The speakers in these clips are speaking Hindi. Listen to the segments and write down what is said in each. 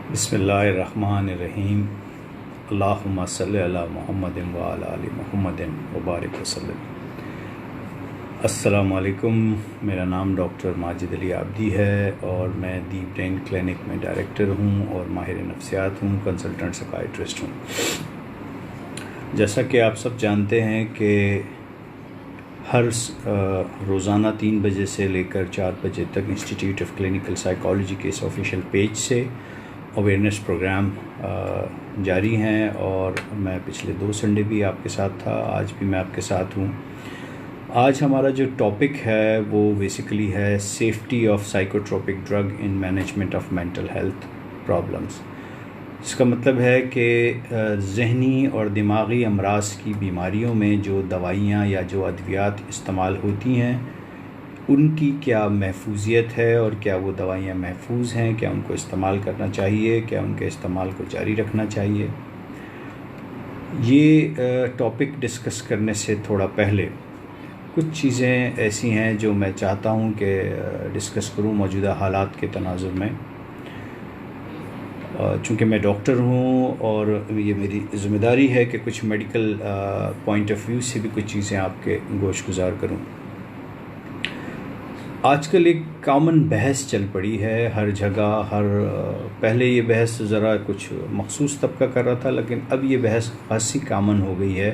बिस्मिल्लाहिर्रहमानिर्रहीम। अल्लाहुम्मा सल्लि अला मुहम्मदिन व अला आलि मुहम्मदिन व बारिक वसल्लम। अस्सलामु अलैकुम। मेरा नाम डॉक्टर माजिद अली आबदी है और मैं दी ब्रेन क्लिनिक में डायरेक्टर हूँ और माहिर नफ्सियात हूँ, कंसल्टेंट साइकियाट्रिस्ट हूँ। जैसा कि आप सब जानते हैं कि हर रोज़ाना 3 बजे से लेकर 4 बजे तक इंस्टीट्यूट ऑफ क्लिनिकल साइकोलॉजी के इस ऑफिशियल पेज से अवेयरनेस प्रोग्राम जारी हैं और मैं पिछले 2 संडे भी आपके साथ था, आज भी मैं आपके साथ हूँ। आज हमारा जो टॉपिक है वो बेसिकली है safety of psychotropic drug in management of mental health problems. इसका मतलब है कि ज़हनी और दिमागी अमराज की बीमारियों में जो दवाइयाँ या जो अद्वियात इस्तेमाल होती हैं उनकी क्या महफूजियत है और क्या वो दवाइयाँ महफूज हैं, क्या उनको इस्तेमाल करना चाहिए, क्या उनके इस्तेमाल को जारी रखना चाहिए। ये टॉपिक डिस्कस करने से थोड़ा पहले कुछ चीज़ें ऐसी हैं जो मैं चाहता हूँ कि डिस्कस करूँ मौजूदा हालात के तनाजुर में। चूँकि मैं डॉक्टर हूँ और ये मेरी ज़िम्मेदारी है कि कुछ मेडिकल पॉइंट ऑफ व्यू से भी कुछ चीज़ें आपके गोश गुजार करूँ। आजकल एक कॉमन बहस चल पड़ी है हर जगह, पहले ये बहस ज़रा कुछ मखसूस तबका कर रहा था, लेकिन अब ये बहस खासी कॉमन हो गई है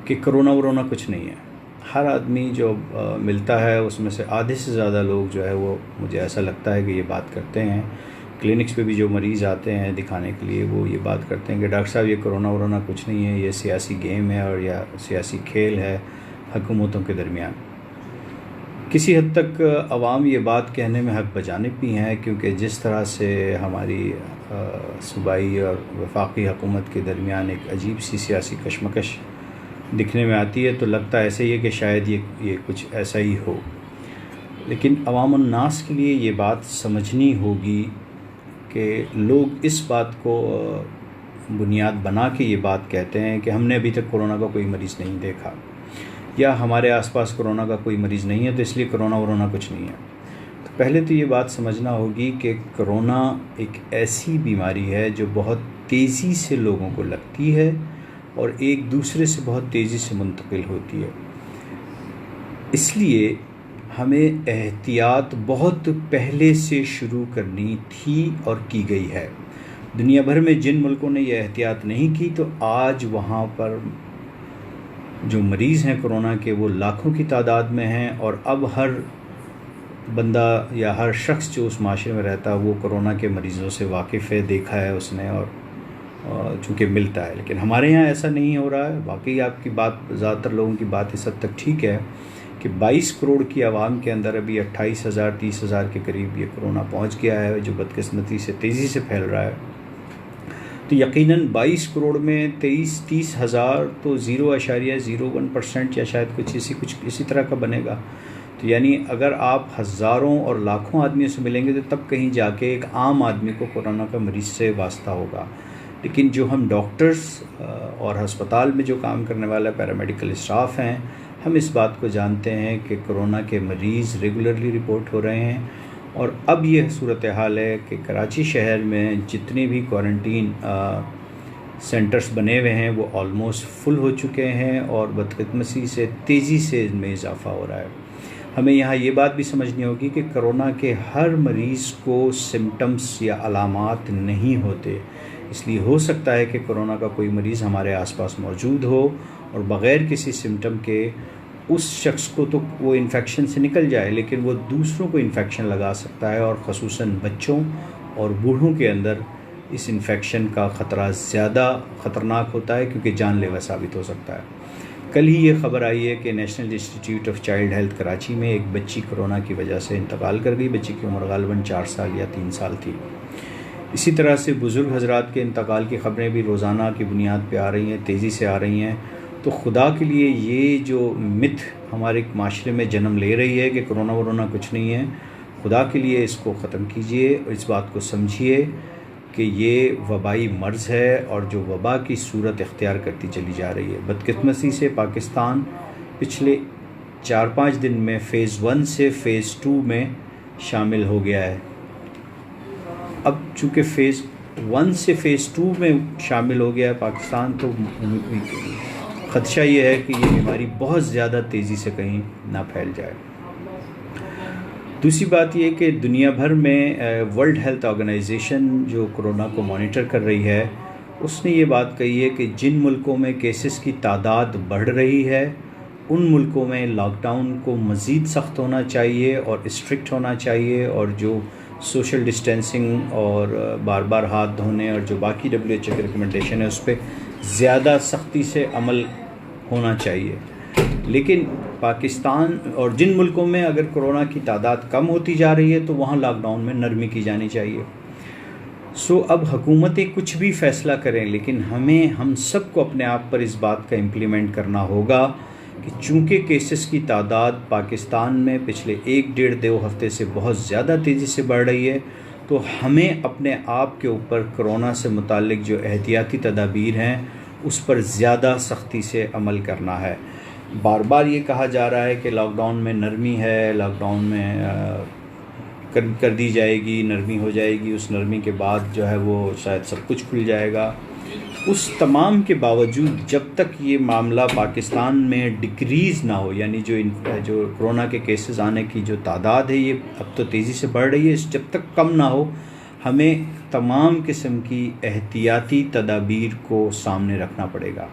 कि कोरोना वरोना कुछ नहीं है। हर आदमी जो मिलता है उसमें से आधे से ज़्यादा लोग जो है वो, मुझे ऐसा लगता है कि ये बात करते हैं। क्लिनिक्स पे भी जो मरीज़ आते हैं दिखाने के लिए वो ये बात करते हैं कि डॉक्टर साहब ये कोरोना वरोना कुछ नहीं है, ये सियासी गेम है और या सियासी खेल है हुकूमतों के दरमियान। किसी हद तक अवाम ये बात कहने में हक़ बजानिब भी हैं, क्योंकि जिस तरह से हमारी सूबाई और वफाकी हुकूमत के दरमियान एक अजीब सी सियासी कशमकश दिखने में आती है तो लगता है ऐसे ही है कि शायद ये कुछ ऐसा ही हो। लेकिन अवामुन नास के लिए ये बात समझनी होगी कि लोग इस बात को बुनियाद बना के ये बात कहते हैं कि हमने अभी तक कोरोना का कोई मरीज़ नहीं देखा या हमारे आसपास कोरोना का कोई मरीज़ नहीं है तो इसलिए कोरोना वरोना कुछ नहीं है। तो पहले तो ये बात समझना होगी कि कोरोना एक ऐसी बीमारी है जो बहुत तेज़ी से लोगों को लगती है और एक दूसरे से बहुत तेज़ी से मुंतकिल होती है। इसलिए हमें एहतियात बहुत पहले से शुरू करनी थी और की गई है। दुनिया भर में जिन मुल्कों ने यह एहतियात नहीं की तो आज वहाँ पर जो मरीज़ हैं कोरोना के वो लाखों की तादाद में हैं और अब हर बंदा या हर शख्स जो उस माशरे में रहता है वो कोरोना के मरीज़ों से वाकिफ़ है, देखा है उसने और चूँकि मिलता है। लेकिन हमारे यहाँ ऐसा नहीं हो रहा है। वाकई आपकी बात, ज़्यादातर लोगों की बात इस हद तक ठीक है कि 22 करोड़ की आवाम के अंदर अभी 28,000 30,000 के करीब ये कोरोना पहुँच गया है, जो बदकिस्मती से तेज़ी से फैल रहा है। तो यकीनन 22 करोड़ में 30,000 तो 0.01% या शायद कुछ इसी तरह का बनेगा। तो यानी अगर आप हज़ारों और लाखों आदमियों से मिलेंगे तो तब कहीं जाके एक आम आदमी को कोरोना का मरीज़ से वास्ता होगा। लेकिन जो हम डॉक्टर्स और हस्पताल में जो काम करने वाला पैरामेडिकल स्टाफ हैं, हम इस बात को जानते हैं कि कोरोना के मरीज़ रेगुलरली रिपोर्ट हो रहे हैं। और अब यह सूरत हाल है कि कराची शहर में जितने भी क्वारंटीन सेंटर्स बने हुए हैं वो ऑलमोस्ट फुल हो चुके हैं और बदकिस्मती से तेज़ी से इनमें इजाफ़ा हो रहा है। हमें यहाँ ये बात भी समझनी होगी कि कोरोना के हर मरीज़ को सिम्टम्स या अलामात नहीं होते। इसलिए हो सकता है कि कोरोना का कोई मरीज़ हमारे आसपास मौजूद हो और बग़ैर किसी सिम्टम के उस शख्स को तो वो इन्फेक्शन से निकल जाए, लेकिन वो दूसरों को इन्फेक्शन लगा सकता है और ख़ुसूसन बच्चों और बूढ़ों के अंदर इस इन्फेक्शन का ख़तरा ज़्यादा ख़तरनाक होता है क्योंकि जानलेवा साबित हो सकता है। कल ही ये ख़बर आई है कि national institute of child health Karachi में एक बच्ची कोरोना की वजह से इंतकाल कर गई। बच्ची की उम्र गालिबन 4 साल या 3 साल थी। इसी तरह से बुज़ुर्ग हज़रात के इंतकाल की ख़बरें भी रोज़ाना की बुनियाद पर आ रही हैं, तेज़ी से आ रही हैं। तो खुदा के लिए ये जो मिथ हमारे माशरे में जन्म ले रही है कि कोरोना वरोना कुछ नहीं है, खुदा के लिए इसको ख़त्म कीजिए और इस बात को समझिए कि ये वबाई मर्ज़ है और जो वबा की सूरत इख्तियार करती चली जा रही है। बदकिस्मती से पाकिस्तान पिछले 4-5 दिन में फ़ेज़ 1 से फ़ेज़ 2 में शामिल हो गया है। अब चूँकि फ़ेज़ 1 से फ़ेज़ 2 में शामिल हो गया है पाकिस्तान, तो ख़दशा ये है कि ये बीमारी बहुत ज़्यादा तेज़ी से कहीं ना फैल जाए। दूसरी बात ये कि दुनिया भर में वर्ल्ड हेल्थ ऑर्गेनाइजेशन जो कोरोना को मॉनिटर कर रही है, उसने ये बात कही है कि जिन मुल्कों में केसेस की तादाद बढ़ रही है उन मुल्कों में लॉकडाउन को मज़ीद सख्त होना चाहिए और स्ट्रिक्ट होना चाहिए, और जो सोशल डिस्टेंसिंग और बार बार हाथ धोने और जो बाकी WHO की रिकमेंडेशन है उस पर ज़्यादा सख्ती से अमल होना चाहिए। लेकिन पाकिस्तान और जिन मुल्कों में अगर कोरोना की तादाद कम होती जा रही है तो वहाँ लॉकडाउन में नरमी की जानी चाहिए। अब हुकूमतें कुछ भी फ़ैसला करें, लेकिन हम सबको अपने आप पर इस बात का इम्प्लीमेंट करना होगा कि चूँकि केसेस की तादाद पाकिस्तान में पिछले 1-1.5-2 हफ्ते से बहुत ज़्यादा तेज़ी से बढ़ रही है, तो हमें अपने आप के ऊपर कोरोना से मुताल्लिक जो एहतियाती तदाबीर हैं उस पर ज़्यादा सख्ती से अमल करना है। बार बार ये कहा जा रहा है कि लॉकडाउन में नरमी है, लॉकडाउन में कर दी जाएगी, नरमी हो जाएगी, उस नरमी के बाद जो है वो शायद सब कुछ खुल जाएगा। उस तमाम के बावजूद जब तक ये मामला पाकिस्तान में डिक्रीज़ ना हो, यानी जो कोरोना के केसेस आने की जो तादाद है ये अब तो तेज़ी से बढ़ रही है, जब तक कम ना हो हमें तमाम किस्म की एहतियाती तदाबीर को सामने रखना पड़ेगा।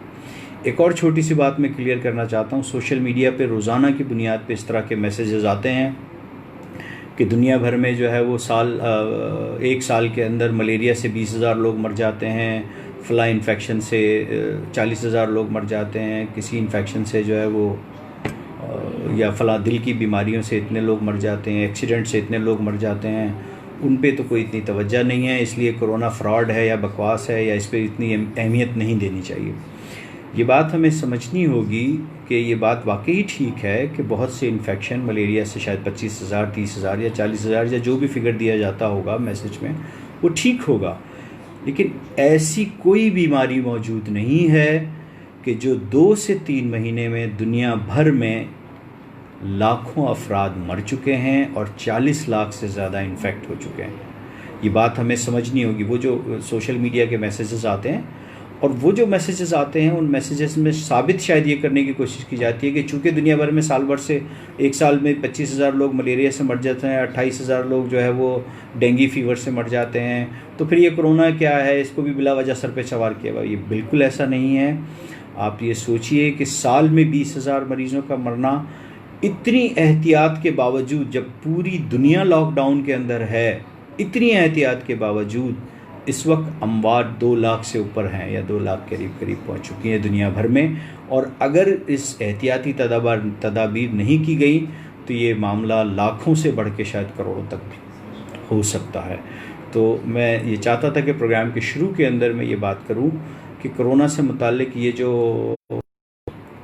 एक और छोटी सी बात मैं क्लियर करना चाहता हूँ, सोशल मीडिया पे रोज़ाना की बुनियाद पे इस तरह के मैसेजेस आते हैं कि दुनिया भर में जो है वो एक साल के अंदर मलेरिया से 20,000 लोग मर जाते हैं, फ़ला इन्फेक्शन से 40,000 लोग मर जाते हैं, किसी इन्फेक्शन से जो है वो या फ़ला दिल की बीमारियों से इतने लोग मर जाते हैं, एक्सीडेंट से इतने लोग मर जाते हैं। उन पे तो कोई इतनी तवज्जो नहीं है, इसलिए कोरोना फ्रॉड है या बकवास है या इस पर इतनी अहमियत नहीं देनी चाहिए। ये बात हमें समझनी होगी कि ये बात वाकई ठीक है कि बहुत से इन्फेक्शन मलेरिया से शायद 25,000, 30,000 या 40,000 या जो भी फिगर दिया जाता होगा मैसेज में वो ठीक होगा, लेकिन ऐसी कोई बीमारी मौजूद नहीं है कि जो 2 से 3 महीने में दुनिया भर में लाखों अफराद मर चुके हैं और 40 लाख से ज़्यादा इन्फेक्ट हो चुके हैं। ये बात हमें समझनी होगी। वो जो सोशल मीडिया के मैसेजेस आते हैं और वो जो मैसेजेस आते हैं उन मैसेजेस में साबित शायद ये करने की कोशिश की जाती है कि चूँकि दुनिया भर में साल भर से एक साल में 25,000 लोग मलेरिया से मर जाते हैं, 28,000 लोग जो है वो डेंगू फीवर से मर जाते हैं, तो फिर ये कोरोना क्या है, इसको भी बिला वजह सर पे सवार किया हुआ। ये बिल्कुल ऐसा नहीं है। आप ये सोचिए कि साल में 20,000 मरीज़ों का मरना, इतनी एहतियात के बावजूद, जब पूरी दुनिया लॉकडाउन के अंदर है, इतनी एहतियात के बावजूद इस वक्त अमवात 2 लाख से ऊपर हैं या 2 लाख के करीब पहुंच चुकी हैं दुनिया भर में। और अगर इस एहतियाती तदाबीर नहीं की गई तो ये मामला लाखों से बढ़ के शायद करोड़ों तक भी हो सकता है। तो मैं ये चाहता था कि प्रोग्राम के शुरू के अंदर मैं ये बात करूं कि कोरोना से मुताल्लिक ये जो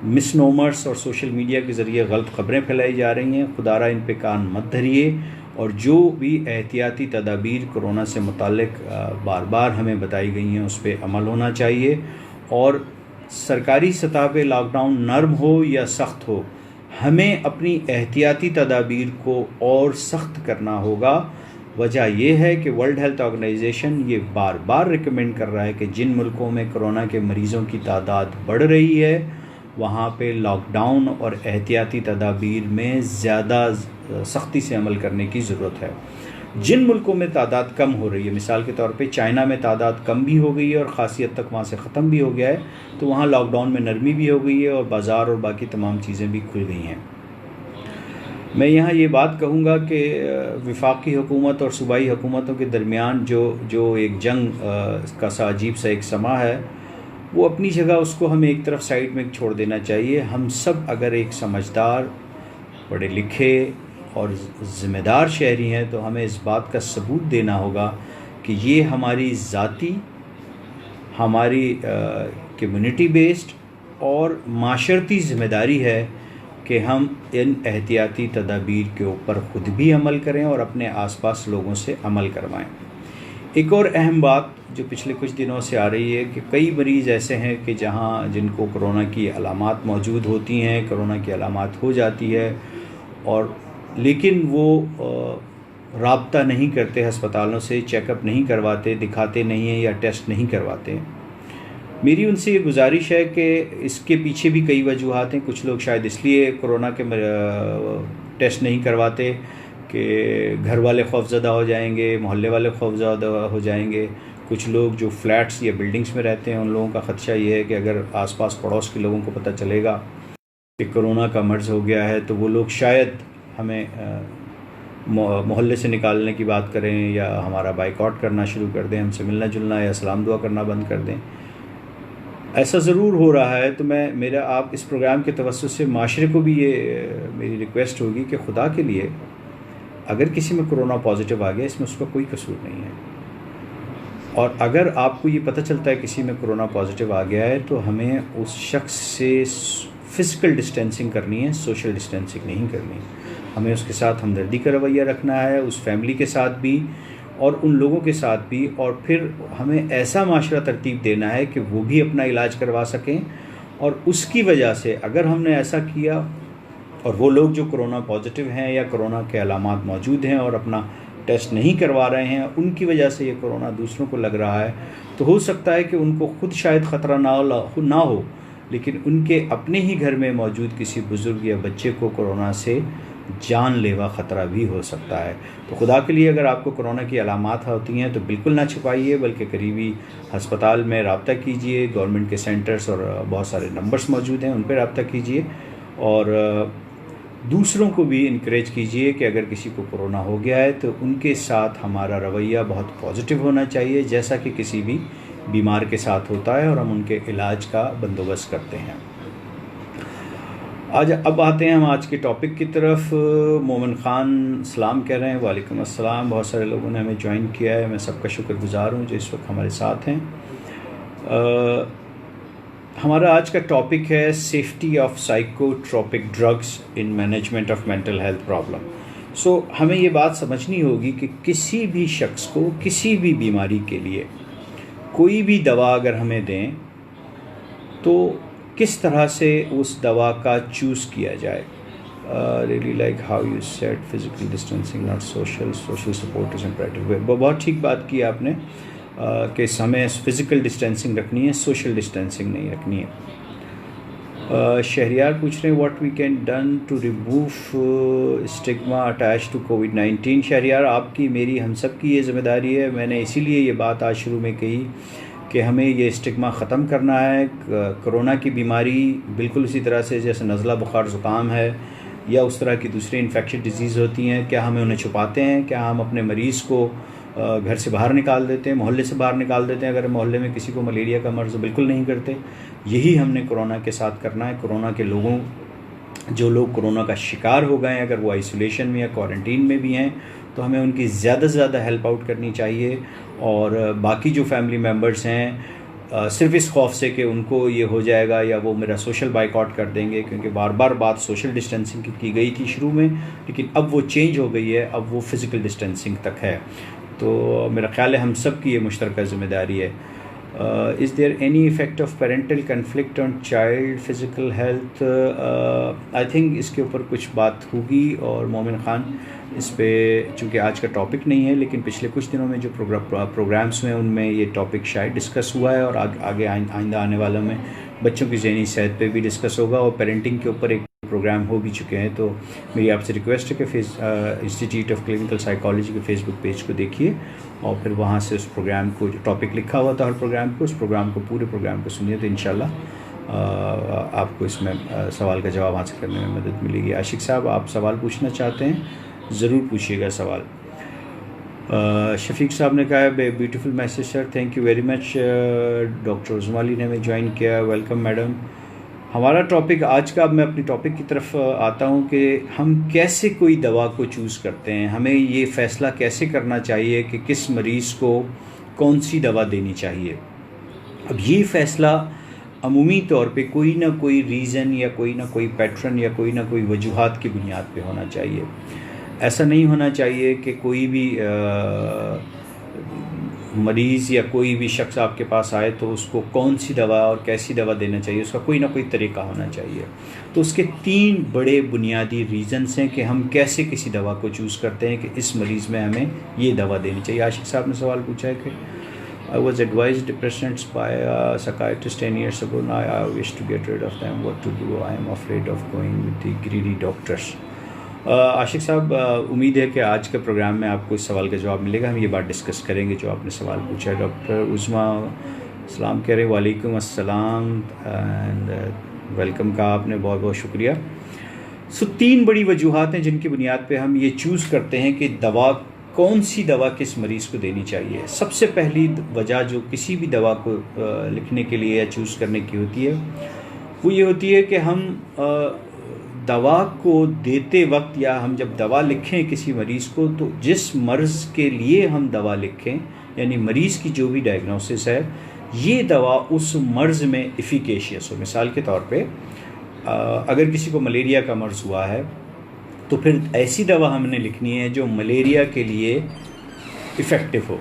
मिसनोमर्स और सोशल मीडिया के ज़रिए गलत ख़बरें फैलाई जा रही हैं, खुदारा इन पे कान मत धरिए, और जो भी एहतियाती तदाबीर कोरोना से मुताल्लिक बार बार हमें बताई गई हैं उस पर अमल होना चाहिए। और सरकारी सतह पे लॉकडाउन नरम हो या सख्त हो, हमें अपनी एहतियाती तदाबीर को और सख्त करना होगा। वजह यह है कि वर्ल्ड हेल्थ ऑर्गेनाइजेशन ये बार बार रिकमेंड कर रहा है कि जिन मुल्कों में कोरोना के मरीज़ों की तादाद बढ़ रही है वहाँ पे लॉकडाउन और एहतियाती तदाबीर में ज़्यादा सख्ती से अमल करने की ज़रूरत है। जिन मुल्कों में तादाद कम हो रही है, मिसाल के तौर पे चाइना में तादाद कम भी हो गई है और ख़ासी हद तक वहाँ से ख़त्म भी हो गया है, तो वहाँ लॉकडाउन में नरमी भी हो गई है और बाज़ार और बाकी तमाम चीज़ें भी खुल गई हैं। मैं यहाँ ये बात कहूँगा कि वफाकी हुकूमत और सूबाई हुकूमतों के दरमियान जो एक जंग का सा अजीब सा एक समा है, वो अपनी जगह उसको हमें एक तरफ साइड में छोड़ देना चाहिए। हम सब अगर एक समझदार, पढ़े लिखे और ज़िम्मेदार शहरी हैं तो हमें इस बात का सबूत देना होगा कि ये हमारी ज़ाती, हमारी कम्युनिटी बेस्ड और माशरती ज़िम्मेदारी है कि हम इन एहतियाती तदाबीर के ऊपर ख़ुद भी अमल करें और अपने आसपास लोगों से अमल करवाएं। एक और अहम बात जो पिछले कुछ दिनों से आ रही है कि कई मरीज़ ऐसे हैं कि जिनको कोरोना की अलामात मौजूद होती हैं, कोरोना की अलामात हो जाती है, और लेकिन वो राब्ता नहीं करते अस्पतालों से, चेकअप नहीं करवाते, दिखाते नहीं हैं या टेस्ट नहीं करवाते हैं। मेरी उनसे ये गुजारिश है कि इसके पीछे भी कई वजूहात हैं। कुछ लोग शायद इसलिए कोरोना के टेस्ट नहीं करवाते कि घर वाले खौफज़दा हो जाएंगे, मोहल्ले वाले खौफज़दा हो जाएंगे। कुछ लोग जो फ्लैट्स या बिल्डिंग्स में रहते हैं उन लोगों का ख़दशा ये है कि अगर आसपास पड़ोस के लोगों को पता चलेगा कि कोरोना का मर्ज़ हो गया है तो वो लोग शायद हमें मोहल्ले से निकालने की बात करें या हमारा बाइकआउट करना शुरू कर दें, हमसे मिलना जुलना या सलाम दुआ करना बंद कर दें। ऐसा ज़रूर हो रहा है। तो मेरा आप इस प्रोग्राम के तवज्जुह से माशरे को भी ये मेरी रिक्वेस्ट होगी कि खुदा के लिए अगर किसी में कोरोना पॉजिटिव आ गया, इसमें उसका कोई कसूर नहीं है। और अगर आपको ये पता चलता है किसी में कोरोना पॉजिटिव आ गया है तो हमें उस शख्स से फ़िज़िकल डिस्टेंसिंग करनी है, सोशल डिस्टेंसिंग नहीं करनी। हमें उसके साथ हमदर्दी का रवैया रखना है, उस फैमिली के साथ भी और उन लोगों के साथ भी। और फिर हमें ऐसा माशरा तरतीब देना है कि वो भी अपना इलाज करवा सकें। और उसकी वजह से अगर हमने ऐसा किया और वो लोग जो कोरोना पॉजिटिव हैं या कोरोना के अलामात मौजूद हैं और अपना टेस्ट नहीं करवा रहे हैं, उनकी वजह से ये कोरोना दूसरों को लग रहा है, तो हो सकता है कि उनको खुद शायद ख़तरा ना हो लेकिन उनके अपने ही घर में मौजूद किसी बुज़ुर्ग या बच्चे को कोरोना से जानलेवा ख़तरा भी हो सकता है। तो खुदा के लिए अगर आपको कोरोना की अलामात होती हैं तो बिल्कुल ना छुपाइए, बल्कि करीबी हस्पताल में रब्ता कीजिए। गवर्नमेंट के सेंटर्स और बहुत सारे नंबर्स मौजूद हैं, उन पर रब्ता कीजिए। और दूसरों को भी इनकरेज कीजिए कि अगर किसी को कोरोना हो गया है तो उनके साथ हमारा रवैया बहुत पॉजिटिव होना चाहिए, जैसा कि किसी भी बीमार के साथ होता है, और हम उनके इलाज का बंदोबस्त करते हैं। अब आते हैं हम आज के टॉपिक की तरफ। मोमिन ख़ान सलाम कह रहे हैं। वालेकुम अस्सलाम। बहुत सारे लोगों ने हमें ज्वाइन किया है, मैं सबका शुक्रगुज़ार हूँ जो इस वक्त हमारे साथ हैं। हमारा आज का टॉपिक है safety of psychotropic drugs in management of mental health problem. हमें ये बात समझनी होगी कि किसी भी शख्स को किसी भी बीमारी के लिए कोई भी दवा अगर हमें दें तो किस तरह से उस दवा का चूज़ किया जाए। Really like how you said physical distancing not social support is imperative. बहुत ठीक बात की आपने कि हमें फ़िज़िकल डिस्टेंसिंग रखनी है, सोशल डिस्टेंसिंग नहीं रखनी है। शहरियार पूछ रहे हैं what we can done to remove stigma attach to कोविड-19। शहरियार, आपकी मेरी हम सब की ये ज़िम्मेदारी है। मैंने इसीलिए ये बात आज शुरू में कही कि हमें ये स्टिग्मा ख़त्म करना है। कोरोना की बीमारी बिल्कुल उसी तरह से जैसे नज़ला, बुखार, ज़ुकाम है या उस तरह की दूसरी इन्फेक्शन डिजीज़ होती हैं, क्या हमें उन्हें छुपाते हैं? क्या हम अपने मरीज़ को घर से बाहर निकाल देते हैं, मोहल्ले से बाहर निकाल देते हैं? अगर मोहल्ले में किसी को मलेरिया का मर्ज़, बिल्कुल नहीं करते। यही हमने कोरोना के साथ करना है। कोरोना के लोगों, जो लोग कोरोना का शिकार हो गए हैं, अगर वो आइसोलेशन में या क्वारंटीन में भी हैं, तो हमें उनकी ज़्यादा से ज़्यादा हेल्प आउट करनी चाहिए। और बाकी जो फैमिली मेम्बर्स हैं, सिर्फ इस खौफ से कि उनको ये हो जाएगा या वो मेरा सोशल बाइकआउट कर देंगे, क्योंकि बार बार बात सोशल डिस्टेंसिंग की गई थी शुरू में, लेकिन अब वो चेंज हो गई है, अब वो फ़िज़िकल डिस्टेंसिंग तक है। तो मेरा ख़्याल है हम सब की ये मुश्तरका ज़िम्मेदारी है। Is there any effect of parental conflict on child physical health? I think इसके ऊपर कुछ बात होगी। और मोमिन ख़ान, इस पे चूँकि आज का टॉपिक नहीं है, लेकिन पिछले कुछ दिनों में जो प्रोग्राम्स हुए उनमें ये टॉपिक शायद डिस्कस हुआ है, और आगे आइंदा आने वालों में बच्चों की ज़हनी सेहत पे भी डिस्कस होगा, और पेरेंटिंग के ऊपर एक प्रोग्राम हो भी चुके हैं। तो मेरी आपसे रिक्वेस्ट है कि इंस्टीट्यूट ऑफ क्लिनिकल साइकोलॉजी के फेसबुक पेज को देखिए और फिर वहाँ से उस प्रोग्राम को, जो टॉपिक लिखा हुआ था हर प्रोग्राम को, उस प्रोग्राम को, पूरे प्रोग्राम को सुनिए, तो इंशाल्लाह आपको इसमें सवाल का जवाब हासिल करने में मदद मिलेगी। आशिक साहब, आप सवाल पूछना चाहते हैं, ज़रूर पूछिएगा सवाल। शफीक साहब ने कहा है beautiful message sir, thank you very much. Doctor उज़माली ने हमें ज्वाइन किया, वेलकम मैडम। हमारा टॉपिक आज का, अब मैं अपनी टॉपिक की तरफ आता हूँ कि हम कैसे कोई दवा को चूज़ करते हैं। हमें ये फ़ैसला कैसे करना चाहिए कि किस मरीज़ को कौन सी दवा देनी चाहिए। अब ये फ़ैसला अमूमी तौर पे कोई ना कोई रीज़न या कोई ना कोई पैटर्न या कोई ना कोई वजूहात की बुनियाद पे होना चाहिए। ऐसा नहीं होना चाहिए कि कोई भी मरीज़ या कोई भी शख्स आपके पास आए तो उसको कौन सी दवा और कैसी दवा देना चाहिए, उसका कोई ना कोई तरीका होना चाहिए। तो उसके 3 बड़े बुनियादी रीज़न्स हैं कि हम कैसे किसी दवा को चूज़ करते हैं कि इस मरीज़ में हमें ये दवा देनी चाहिए। आशिक साहब ने सवाल पूछा है कि I was advised depressants by a psychiatrist 10 years ago. Now I wish to get rid of them. What to do? I am afraid of going with the greedy doctors. आशिक साहब, उम्मीद है कि आज के प्रोग्राम में आपको इस सवाल का जवाब मिलेगा। हम ये बात डिस्कस करेंगे जो आपने सवाल पूछा है। डॉक्टर उज़मा सलाम कह रहे, वालेकुम अस्सलाम एंड वेलकम का आपने, बहुत बहुत शुक्रिया। सो 3 बड़ी वजूहात हैं जिनकी बुनियाद पे हम ये चूज़ करते हैं कि दवा, कौन सी दवा किस मरीज़ को देनी चाहिए। सबसे पहली वजह जो किसी भी दवा को लिखने के लिए या चूज़ करने की होती है वो ये होती है कि हम दवा को देते वक्त या हम जब दवा लिखें किसी मरीज़ को, तो जिस मर्ज़ के लिए हम दवा लिखें, यानी मरीज़ की जो भी डायग्नोसिस है, ये दवा उस मर्ज़ में इफ़िकेशियस हो। मिसाल के तौर पे अगर किसी को मलेरिया का मर्ज़ हुआ है तो फिर ऐसी दवा हमने लिखनी है जो मलेरिया के लिए इफ़ेक्टिव हो।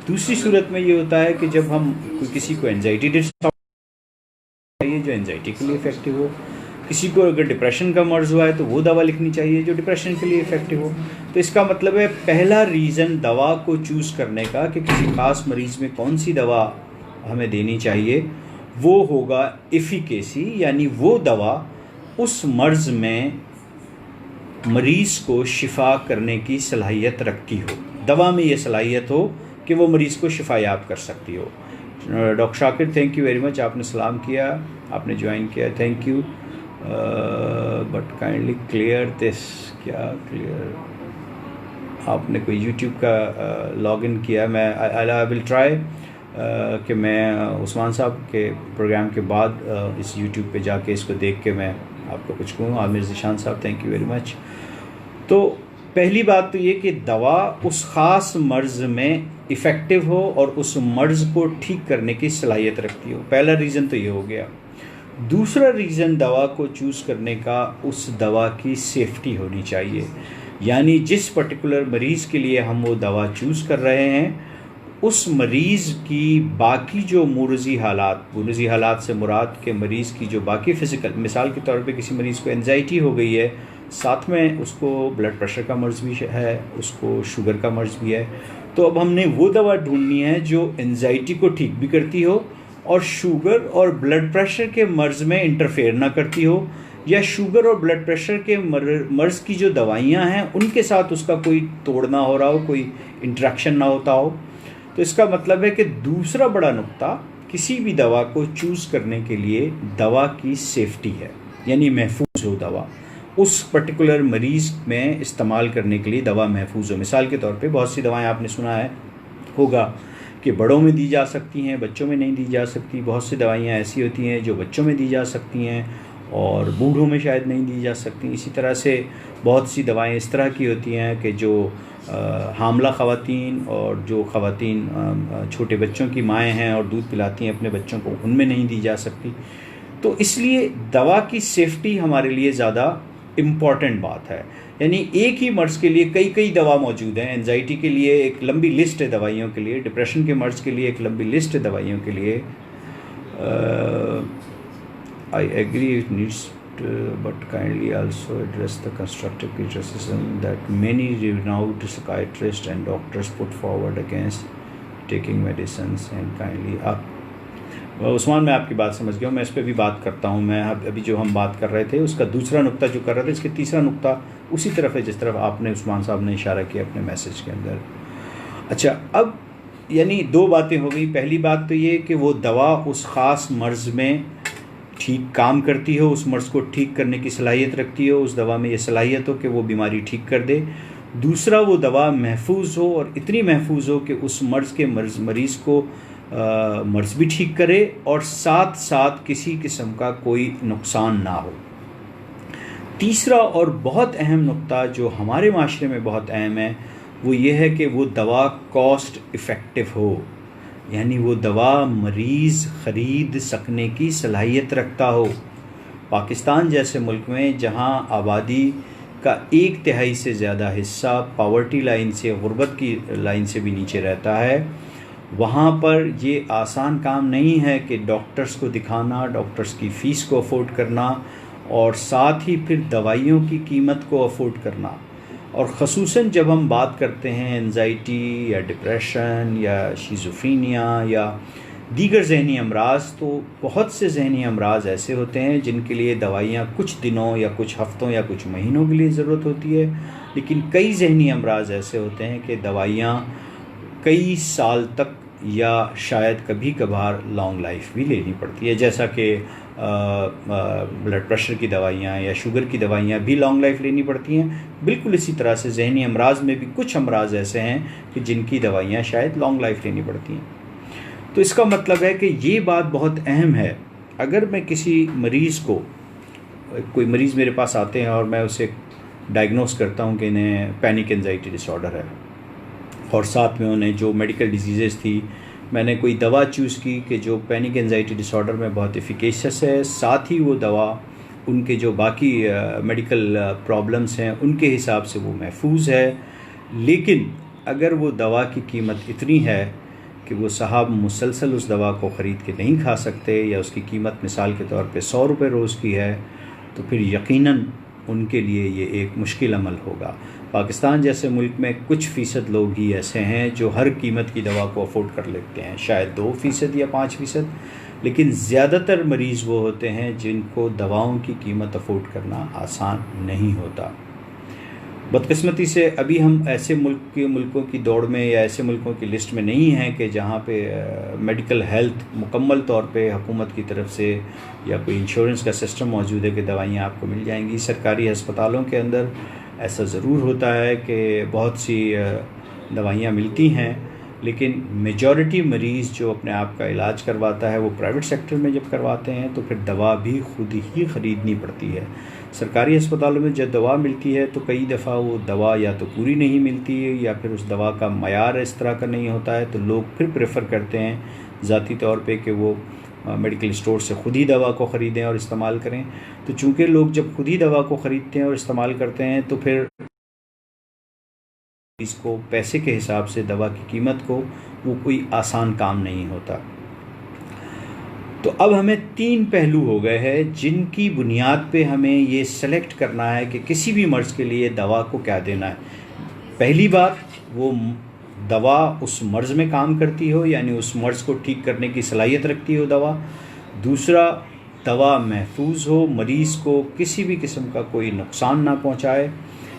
दूसरी सूरत में ये होता है कि जब हम किसी को एंजाइटी चाहिए जो एंजाइटी के लिए इफ़ेक्टिव हो, किसी को अगर डिप्रेशन का मर्ज़ हुआ है तो वो दवा लिखनी चाहिए जो डिप्रेशन के लिए इफ़ेक्टिव हो। तो इसका मतलब है पहला रीज़न दवा को चूज़ करने का कि किसी ख़ास मरीज़ में कौन सी दवा हमें देनी चाहिए, वो होगा एफिकेसी, यानी वो दवा उस मर्ज़ में मरीज़ को शिफा करने की सलाहियत रखती हो। दवा में ये सलाहियत हो कि वो मरीज़ को शिफायाब कर सकती हो। Doctor Shakir, thank you very much, आपने सलाम किया, आपने ज्वाइन किया, thank you. But kindly clear this, क्या क्लियर, आपने कोई यूट्यूब का लॉगिन किया। मैं आई विल ट्राई कि मैं उस्मान साहब के प्रोग्राम के बाद इस यूट्यूब पे जाके इसको देख के मैं आपको कुछ कहूँ। आमिर ज़िशान साहब, थैंक यू वेरी मच। तो पहली बात तो ये कि दवा उस ख़ास मर्ज़ में इफ़ेक्टिव हो और उस मर्ज़ को ठीक करने की सलाहियत रखती हो। पहला रीज़न तो ये हो गया। दूसरा रीज़न दवा को चूज़ करने का, उस दवा की सेफ्टी होनी चाहिए, यानी जिस पर्टिकुलर मरीज़ के लिए हम वो दवा चूज़ कर रहे हैं उस मरीज़ की बाकी जो मुर्ज़ी हालात से मुराद के मरीज़ की जो बाकी फ़िज़िकल, मिसाल के तौर पे किसी मरीज़ को एंजाइटी हो गई है, साथ में उसको ब्लड प्रेशर का मर्ज़ भी है, उसको शुगर का मर्ज़ भी है, तो अब हमने वो दवा ढूंढनी है जो एंजाइटी को ठीक भी करती हो और शुगर और ब्लड प्रेशर के मर्ज़ में इंटरफेयर ना करती हो, या शुगर और ब्लड प्रेशर के मर्ज़ की जो दवाइयाँ हैं उनके साथ उसका कोई तोड़ ना हो रहा हो, कोई इंटरेक्शन ना होता हो। तो इसका मतलब है कि दूसरा बड़ा नुक्ता किसी भी दवा को चूज़ करने के लिए दवा की सेफ्टी है, यानी महफूज हो दवा, उस पर्टिकुलर मरीज़ में इस्तेमाल करने के लिए दवा महफूज हो। मिसाल के तौर पे बहुत सी दवाएं आपने सुना है होगा कि बड़ों में दी जा सकती हैं, बच्चों में नहीं दी जा सकती। बहुत सी दवाइयाँ ऐसी होती हैं जो बच्चों में दी जा सकती हैं और बूढ़ों में शायद नहीं दी जा सकती। इसी तरह से बहुत सी दवाएं इस तरह की होती हैं कि जो हामला ख़वातीन और जो ख़वातीन छोटे बच्चों की माएँ हैं और दूध पिलाती हैं अपने बच्चों को, उनमें नहीं दी जा सकती। तो इसलिए दवा की सेफ्टी हमारे लिए ज़्यादा इम्पॉर्टेंट बात है। यानी एक ही मर्ज़ के लिए कई कई दवा मौजूद हैं। एंजाइटी के लिए एक लंबी लिस्ट है दवाइयों के लिए, डिप्रेशन के मर्ज़ के लिए एक लंबी लिस्ट है दवाइयों के लिए। I agree it needs but kindly also address the constructive criticism that many renowned psychiatrists and doctors put forward against taking medicines and kindly up। Usman, मैं आपकी बात समझ गया हूँ, मैं इस पर भी बात करता हूँ। मैं अभी जो हम बात कर रहे थे उसका दूसरा नुक्ता जो कर रहे थे, इसके तीसरा नुक्ता उसी तरफ है जिस तरफ आपने उस्मान साहब ने इशारा किया अपने मैसेज के अंदर। अच्छा, अब यानी 2 बातें हो गई। पहली बात तो ये कि वो दवा उस ख़ास मर्ज़ में ठीक काम करती हो, उस मर्ज़ को ठीक करने की सलाहियत रखती हो, उस दवा में ये सलाहियत हो कि वो बीमारी ठीक कर दे। दूसरा, वो दवा महफूज हो और इतनी महफूज हो कि उस मर्ज़ के मरीज़ को मर्ज़ भी ठीक करे और साथ साथ किसी किस्म का कोई नुकसान ना हो। तीसरा और बहुत अहम नुक्ता जो हमारे माशरे में बहुत अहम है वो ये है कि वो दवा कॉस्ट इफ़ेक्टिव हो, यानी वो दवा मरीज़ ख़रीद सकने की सलाहियत रखता हो। पाकिस्तान जैसे मुल्क में जहां आबादी का 1/3 से ज़्यादा हिस्सा पावर्टी लाइन से, गुर्बत की लाइन से भी नीचे रहता है, वहाँ पर ये आसान काम नहीं है कि डॉक्टर्स को दिखाना, डॉक्टर्स की फ़ीस को अफोर्ड करना और साथ ही फिर दवाइयों की कीमत को अफोर्ड करना। और ख़ुसूसन जब हम बात करते हैं एंजाइटी या डिप्रेशन या शिज़ोफ्रेनिया या दीगर जहनी अमराज, तो बहुत से जहनी अमराज ऐसे होते हैं जिनके लिए दवाइयाँ कुछ दिनों या कुछ हफ्तों या कुछ महीनों के लिए ज़रूरत होती है, लेकिन कई जहनी अमराज ऐसे होते हैं कि दवाइयाँ कई साल तक या शायद कभी कभार लॉन्ग लाइफ भी लेनी पड़ती है, जैसा कि ब्लड प्रेशर की दवाइयाँ या शुगर की दवाइयाँ भी लॉन्ग लाइफ लेनी पड़ती हैं। बिल्कुल इसी तरह से जहनी अमराज में भी कुछ अमराज ऐसे हैं कि जिनकी दवाइयाँ शायद लॉन्ग लाइफ लेनी पड़ती हैं। तो इसका मतलब है कि ये बात बहुत अहम है। अगर मैं किसी मरीज़ को, कोई मरीज़ मेरे पास आते हैं और मैं उसे डायग्नोस करता हूँ कि इन्हें पैनिक एंजाइटी डिसऑर्डर है और साथ में उन्हें जो मेडिकल डिजीज़ थी, मैंने कोई दवा चूज़ की कि जो पैनिक एंजाइटी डिसऑर्डर में बहुत एफिकेशियस है, साथ ही वो दवा उनके जो बाकी मेडिकल प्रॉब्लम्स हैं उनके हिसाब से वो महफूज है, लेकिन अगर वो दवा की कीमत इतनी है कि वो साहब मुसलसल उस दवा को ख़रीद के नहीं खा सकते या उसकी कीमत मिसाल के तौर पे 100 रुपये रोज़ की है, तो फिर यकीनन उनके लिए ये एक मुश्किल अमल होगा। पाकिस्तान जैसे मुल्क में कुछ फ़ीसद लोग ही ऐसे हैं जो हर कीमत की दवा को अफोर्ड कर लेते हैं, शायद 2% या 5%, लेकिन ज़्यादातर मरीज़ वो होते हैं जिनको दवाओं की कीमत अफोर्ड करना आसान नहीं होता। बदकिस्मती से अभी हम ऐसे मुल्कों की दौड़ में या ऐसे मुल्कों की लिस्ट में नहीं हैं कि जहाँ पे मेडिकल हेल्थ मुकम्मल तौर पे हुकूमत की तरफ से या कोई इंश्योरेंस का सिस्टम मौजूद है कि दवाइयाँ आपको मिल जाएंगी। सरकारी अस्पतालों के अंदर ऐसा ज़रूर होता है कि बहुत सी दवाइयाँ मिलती हैं, लेकिन मेजॉरिटी मरीज़ जो अपने आप का इलाज करवाता है वो प्राइवेट सेक्टर में जब करवाते हैं तो फिर दवा भी खुद ही ख़रीदनी पड़ती है। सरकारी अस्पतालों में जब दवा मिलती है तो कई दफ़ा वो दवा या तो पूरी नहीं मिलती है या फिर उस दवा का मयार इस तरह का नहीं होता है, तो लोग फिर प्रेफर करते हैं ज़ाती तौर पे कि वो मेडिकल स्टोर से ख़ुद ही दवा को ख़रीदें और इस्तेमाल करें। तो चूँकि लोग जब खुद ही दवा को ख़रीदते हैं और इस्तेमाल करते हैं तो फिर इसको पैसे के हिसाब से दवा की कीमत को वो कोई आसान काम नहीं होता। तो अब हमें 3 पहलू हो गए हैं जिनकी बुनियाद पे हमें ये सेलेक्ट करना है कि किसी भी मर्ज़ के लिए दवा को क्या देना है। पहली बात, वो दवा उस मर्ज़ में काम करती हो, यानी उस मर्ज़ को ठीक करने की सलाहियत रखती हो दवा। दूसरा, दवा महफूज हो, मरीज़ को किसी भी किस्म का कोई नुकसान ना पहुँचाए,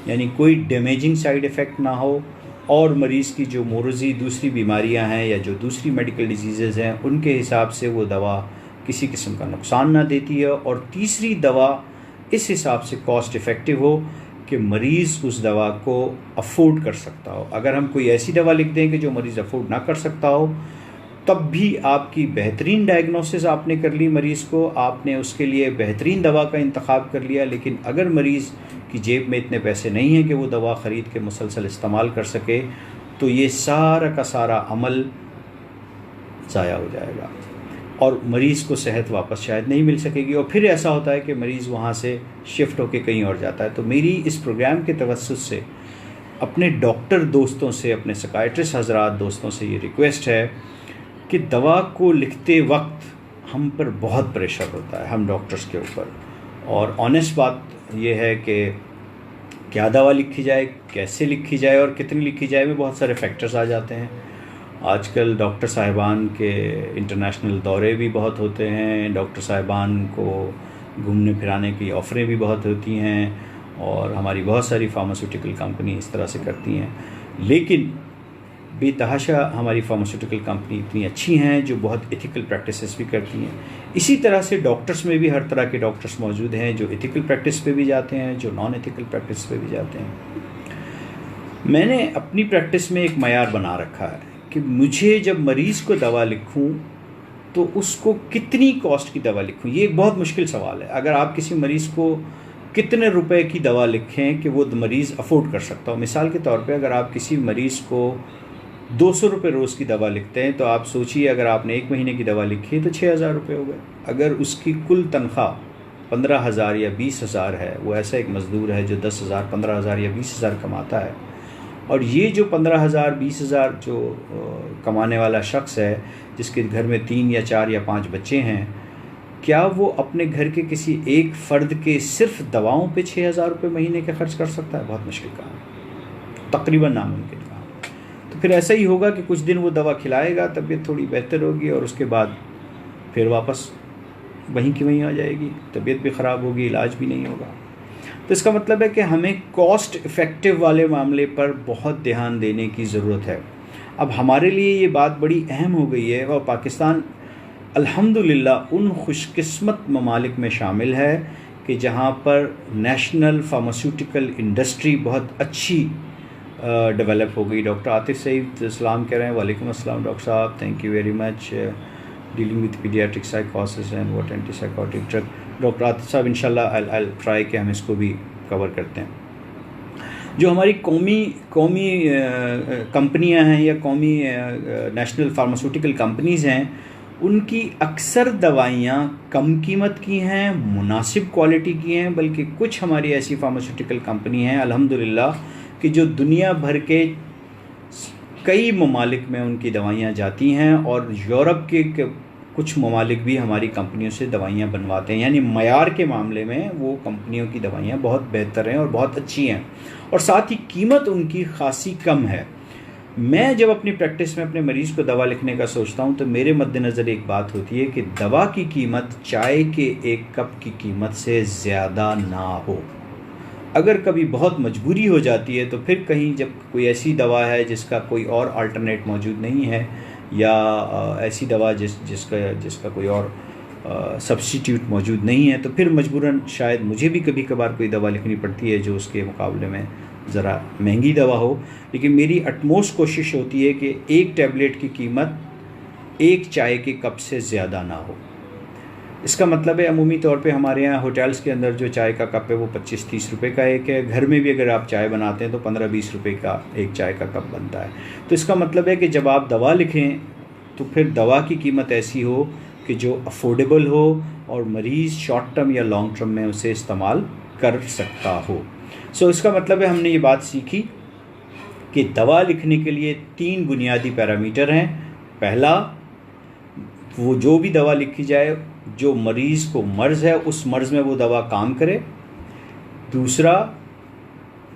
यानी कोई डैमेजिंग साइड इफ़ेक्ट ना हो, और मरीज़ की जो मोरज़ी दूसरी बीमारियां हैं या जो दूसरी मेडिकल डिजीज़ हैं उनके हिसाब से वो दवा किसी किस्म का नुकसान ना देती है। और तीसरी, दवा इस हिसाब से कॉस्ट इफ़ेक्टिव हो कि मरीज़ उस दवा को अफोर्ड कर सकता हो। अगर हम कोई ऐसी दवा लिख दें कि जो मरीज़ अफोर्ड ना कर सकता हो, तब भी आपकी बेहतरीन डायग्नोसिस आपने कर ली मरीज़ को, आपने उसके लिए बेहतरीन दवा का इंतखाब कर लिया, लेकिन अगर मरीज़ की जेब में इतने पैसे नहीं हैं कि वो दवा ख़रीद के मुसलसल इस्तेमाल कर सके, तो ये सारा का सारा अमल ज़ाया हो जाएगा और मरीज़ को सेहत वापस शायद नहीं मिल सकेगी। और फिर ऐसा होता है कि मरीज़ वहाँ से शिफ्ट होकर कहीं और जाता है। तो मेरी इस प्रोग्राम के तवस्सुस से अपने डॉक्टर दोस्तों से, अपने साइकियाट्रिस्ट हज़रात दोस्तों से ये रिक्वेस्ट है कि दवा को लिखते वक्त हम पर बहुत प्रेशर होता है, हम डॉक्टर्स के ऊपर। और ऑनेस्ट बात यह है कि क्या दवा लिखी जाए, कैसे लिखी जाए और कितनी लिखी जाए में बहुत सारे फैक्टर्स आ जाते हैं। आजकल डॉक्टर साहिबान के इंटरनेशनल दौरे भी बहुत होते हैं, डॉक्टर साहिबान को घूमने फिराने की ऑफ़रें भी बहुत होती हैं और हमारी बहुत सारी फार्मास्यूटिकल कंपनी इस तरह से करती हैं। लेकिन बेतहाशा हमारी फार्मास्यूटिकल कंपनी इतनी अच्छी हैं जो बहुत एथिकल प्रैक्टिसेस भी करती हैं। इसी तरह से डॉक्टर्स में भी हर तरह के डॉक्टर्स मौजूद हैं जो एथिकल प्रैक्टिस पे भी जाते हैं, जो नॉन एथिकल प्रैक्टिस पे भी जाते हैं। मैंने अपनी प्रैक्टिस में एक मयार बना रखा है कि मुझे जब मरीज़ को दवा लिखूं तो उसको कितनी कॉस्ट की दवा लिखूं। ये एक बहुत मुश्किल सवाल है। अगर आप किसी मरीज़ को कितने रुपए की दवा लिखें कि वो मरीज़ अफोर्ड कर सकता हो। मिसाल के तौर पे अगर आप किसी मरीज़ को 200 रुपये रोज़ की दवा लिखते हैं तो आप सोचिए अगर आपने 1 महीने की दवा लिखी है तो 6,000 रुपये हो गए। अगर उसकी कुल तनख्वाह 15,000 या 20,000 है, वो ऐसा एक मज़दूर है जो 10,000, 15,000 या 20,000 कमाता है, और ये जो 15,000 20,000 जो कमाने वाला शख्स है, जिसके घर में 3 या 4 या 5 बच्चे हैं, क्या वो अपने घर के किसी एक फ़र्द के सिर्फ दवाओं पे 6,000 रुपये महीने का खर्च कर सकता है? बहुत मुश्किल काम है, तकरीबन नामुमकिन काम। तो फिर ऐसा ही होगा कि कुछ दिन वो दवा खिलाएगा, तबीयत थोड़ी बेहतर होगी और उसके बाद फिर वापस वहीं की वहीं आ जाएगी, तबीयत भी ख़राब होगी, इलाज भी नहीं होगा। तो इसका मतलब है कि हमें कॉस्ट इफ़ेक्टिव वाले मामले पर बहुत ध्यान देने की ज़रूरत है। अब हमारे लिए ये बात बड़ी अहम हो गई है और पाकिस्तान अल्हम्दुलिल्लाह उन खुशकिस्मत ममालिक में शामिल है कि जहाँ पर नेशनल फार्मास्यूटिकल इंडस्ट्री बहुत अच्छी डेवलप हो गई। डॉक्टर आतिफ सईद सलाम कह रहे हैं। वालेकुम अस्सलाम डॉक्टर साहब, thank you very much. Dealing with paediatric साइकोसिस and what antipsychotic drug. Doctor Atif साहब इंशाल्लाह आई ट्राई कि हम इसको भी कवर करते हैं। जो हमारी कौमी कंपनियां हैं या कौमी नेशनल फार्मास्यूटिकल कंपनीज़ हैं, उनकी अक्सर दवाइयाँ कम कीमत की हैं, मुनासिब क्वालिटी की हैं, बल्कि कुछ हमारी ऐसी फार्मास्यूटिकल कंपनी हैं अल्हम्दुलिल्लाह कि जो दुनिया भर के कई ममालिक में उनकी दवाइयाँ जाती हैं और यूरोप के कुछ ममालिक भी हमारी कंपनियों से दवाइयाँ बनवाते हैं। यानी मयार के मामले में वो कंपनियों की दवाइयाँ बहुत बेहतर हैं और बहुत अच्छी हैं और साथ ही कीमत उनकी खासी कम है। मैं जब अपनी प्रैक्टिस में अपने मरीज़ को दवा लिखने का सोचता हूँ तो मेरे मद्देनज़र एक बात होती है कि दवा की कीमत चाय के एक कप की कीमत से ज़्यादा ना हो। अगर कभी बहुत मजबूरी हो जाती है तो फिर कहीं जब कोई ऐसी दवा है जिसका कोई और अल्टरनेट मौजूद नहीं है या ऐसी दवा जिसका कोई और सब्स्टिट्यूट मौजूद नहीं है, तो फिर मजबूरन शायद मुझे भी कभी कभार कोई दवा लिखनी पड़ती है जो उसके मुकाबले में ज़रा महंगी दवा हो। लेकिन मेरी अटमोस्ट कोशिश होती है कि एक टैबलेट की कीमत एक चाय के कप से ज़्यादा ना हो। इसका मतलब है अमूमी तौर पे हमारे यहाँ होटल्स के अंदर जो चाय का कप है वो 25-30 रुपये का एक है। घर में भी अगर आप चाय बनाते हैं तो 15-20 रुपये का एक चाय का कप बनता है। तो इसका मतलब है कि जब आप दवा लिखें तो फिर दवा की कीमत ऐसी हो कि जो अफोर्डेबल हो और मरीज़ शॉर्ट टर्म या लॉन्ग टर्म में उसे इस्तेमाल कर सकता हो। सो इसका मतलब है हमने ये बात सीखी कि दवा लिखने के लिए 3 बुनियादी पैरामीटर हैं। पहला, वो जो भी दवा लिखी जाए जो मरीज़ को मर्ज़ है उस मर्ज़ में वो दवा काम करे। दूसरा,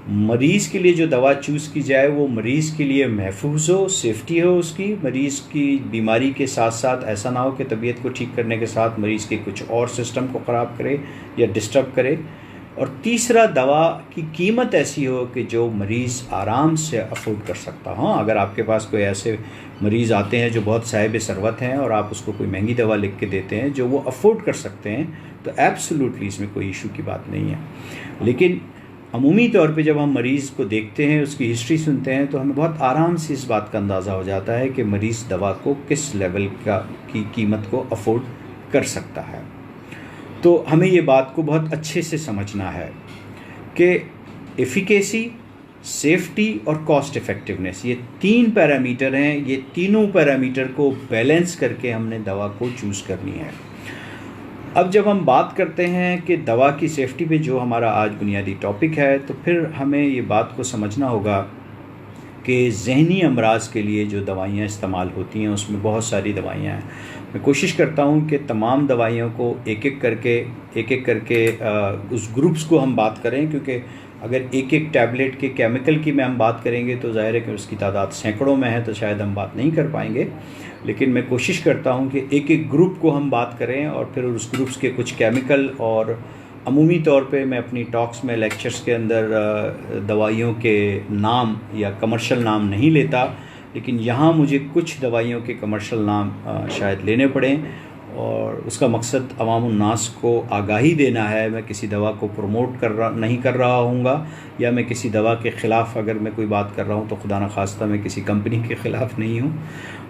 मरीज़ के लिए जो दवा चूज़ की जाए वो मरीज़ के लिए महफूज हो, सेफ्टी हो उसकी, मरीज़ की बीमारी के साथ साथ ऐसा ना हो कि तबीयत को ठीक करने के साथ मरीज़ के कुछ और सिस्टम को ख़राब करे या डिस्टर्ब करे। और तीसरा, दवा की कीमत ऐसी हो कि जो मरीज़ आराम से अफोर्ड कर सकता हो। अगर आपके पास कोई ऐसे मरीज़ आते हैं जो बहुत साहिब सरवत हैं और आप उसको कोई महंगी दवा लिख के देते हैं जो वो अफोर्ड कर सकते हैं, तो एब्सोल्युटली इसमें कोई इशू की बात नहीं है। लेकिन अमूमी तौर पे जब हम मरीज़ को देखते हैं, उसकी हिस्ट्री सुनते हैं, तो हमें बहुत आराम से इस बात का अंदाज़ा हो जाता है कि मरीज़ दवा को किस लेवल की कीमत को अफोर्ड कर सकता है। तो हमें ये बात को बहुत अच्छे से समझना है कि एफिकेसी, सेफ्टी और कॉस्ट इफ़ेक्टिवनेस, ये 3 पैरामीटर हैं। ये तीनों पैरामीटर को बैलेंस करके हमने दवा को चूज़ करनी है। अब जब हम बात करते हैं कि दवा की सेफ्टी पे, जो हमारा आज बुनियादी टॉपिक है, तो फिर हमें ये बात को समझना होगा कि ज़हनी अमराज के लिए जो दवाइयाँ इस्तेमाल होती हैं उसमें बहुत सारी दवाइयाँ हैं। मैं कोशिश करता हूँ कि तमाम दवाइयों को एक एक करके उस ग्रुप्स को हम बात करें, क्योंकि अगर एक एक टैबलेट के केमिकल की में हम बात करेंगे तो ज़ाहिर है कि उसकी तादाद सैकड़ों में है, तो शायद हम बात नहीं कर पाएंगे। लेकिन मैं कोशिश करता हूँ कि एक एक ग्रुप को हम बात करें और फिर उस ग्रुप्स के कुछ केमिकल, और अमूमी तौर पे मैं अपनी टॉक्स में, लेक्चर्स के अंदर दवाइयों के नाम या कमर्शियल नाम नहीं लेता, लेकिन यहाँ मुझे कुछ दवाइयों के कमर्शियल नाम शायद लेने पड़ें, और उसका मकसद अवामुन नास को आगाही देना है। मैं किसी दवा को प्रमोट नहीं कर रहा हूँगा, या मैं किसी दवा के ख़िलाफ़ अगर मैं कोई बात कर रहा हूँ तो खुदा न खास्ता मैं किसी कंपनी के ख़िलाफ़ नहीं हूँ।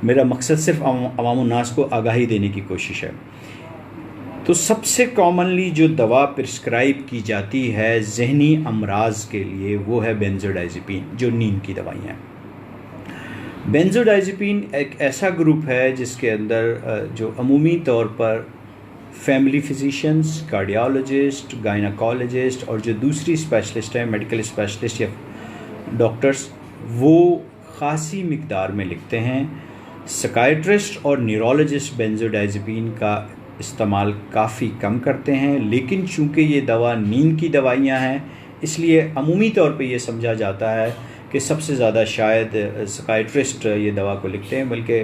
मेरा मकसद सिर्फ अवामुन नास को आगाही देने की कोशिश है। तो सबसे कॉमनली जो दवा प्रिस्क्राइब की जाती है ज़हनी अमराज के लिए वो है बेंजोडाइज़ेपिन, जो नींद की दवाइयाँ हैं। बेंजोडाइज़ेपिन एक ऐसा ग्रुप है जिसके अंदर जो अमूमी तौर पर फैमिली फिजिशियंस, कार्डियोलॉजिस्ट, गायनाकोलॉजिस्ट और जो दूसरी स्पेशलिस्ट हैं, मेडिकल स्पेशलिस्ट या डॉक्टर्स, वो ख़ासी मिकदार में लिखते हैं। साइकियाट्रिस्ट और न्यूरोलॉजिस्ट बेंजोडाइज़ेपिन का इस्तेमाल काफ़ी कम करते हैं, लेकिन चूँकि ये दवा नींद की दवाइयाँ हैं इसलिए अमूमी तौर पे ये समझा जाता है कि सबसे ज़्यादा शायद साइकियाट्रिस्ट ये दवा को लिखते हैं। बल्कि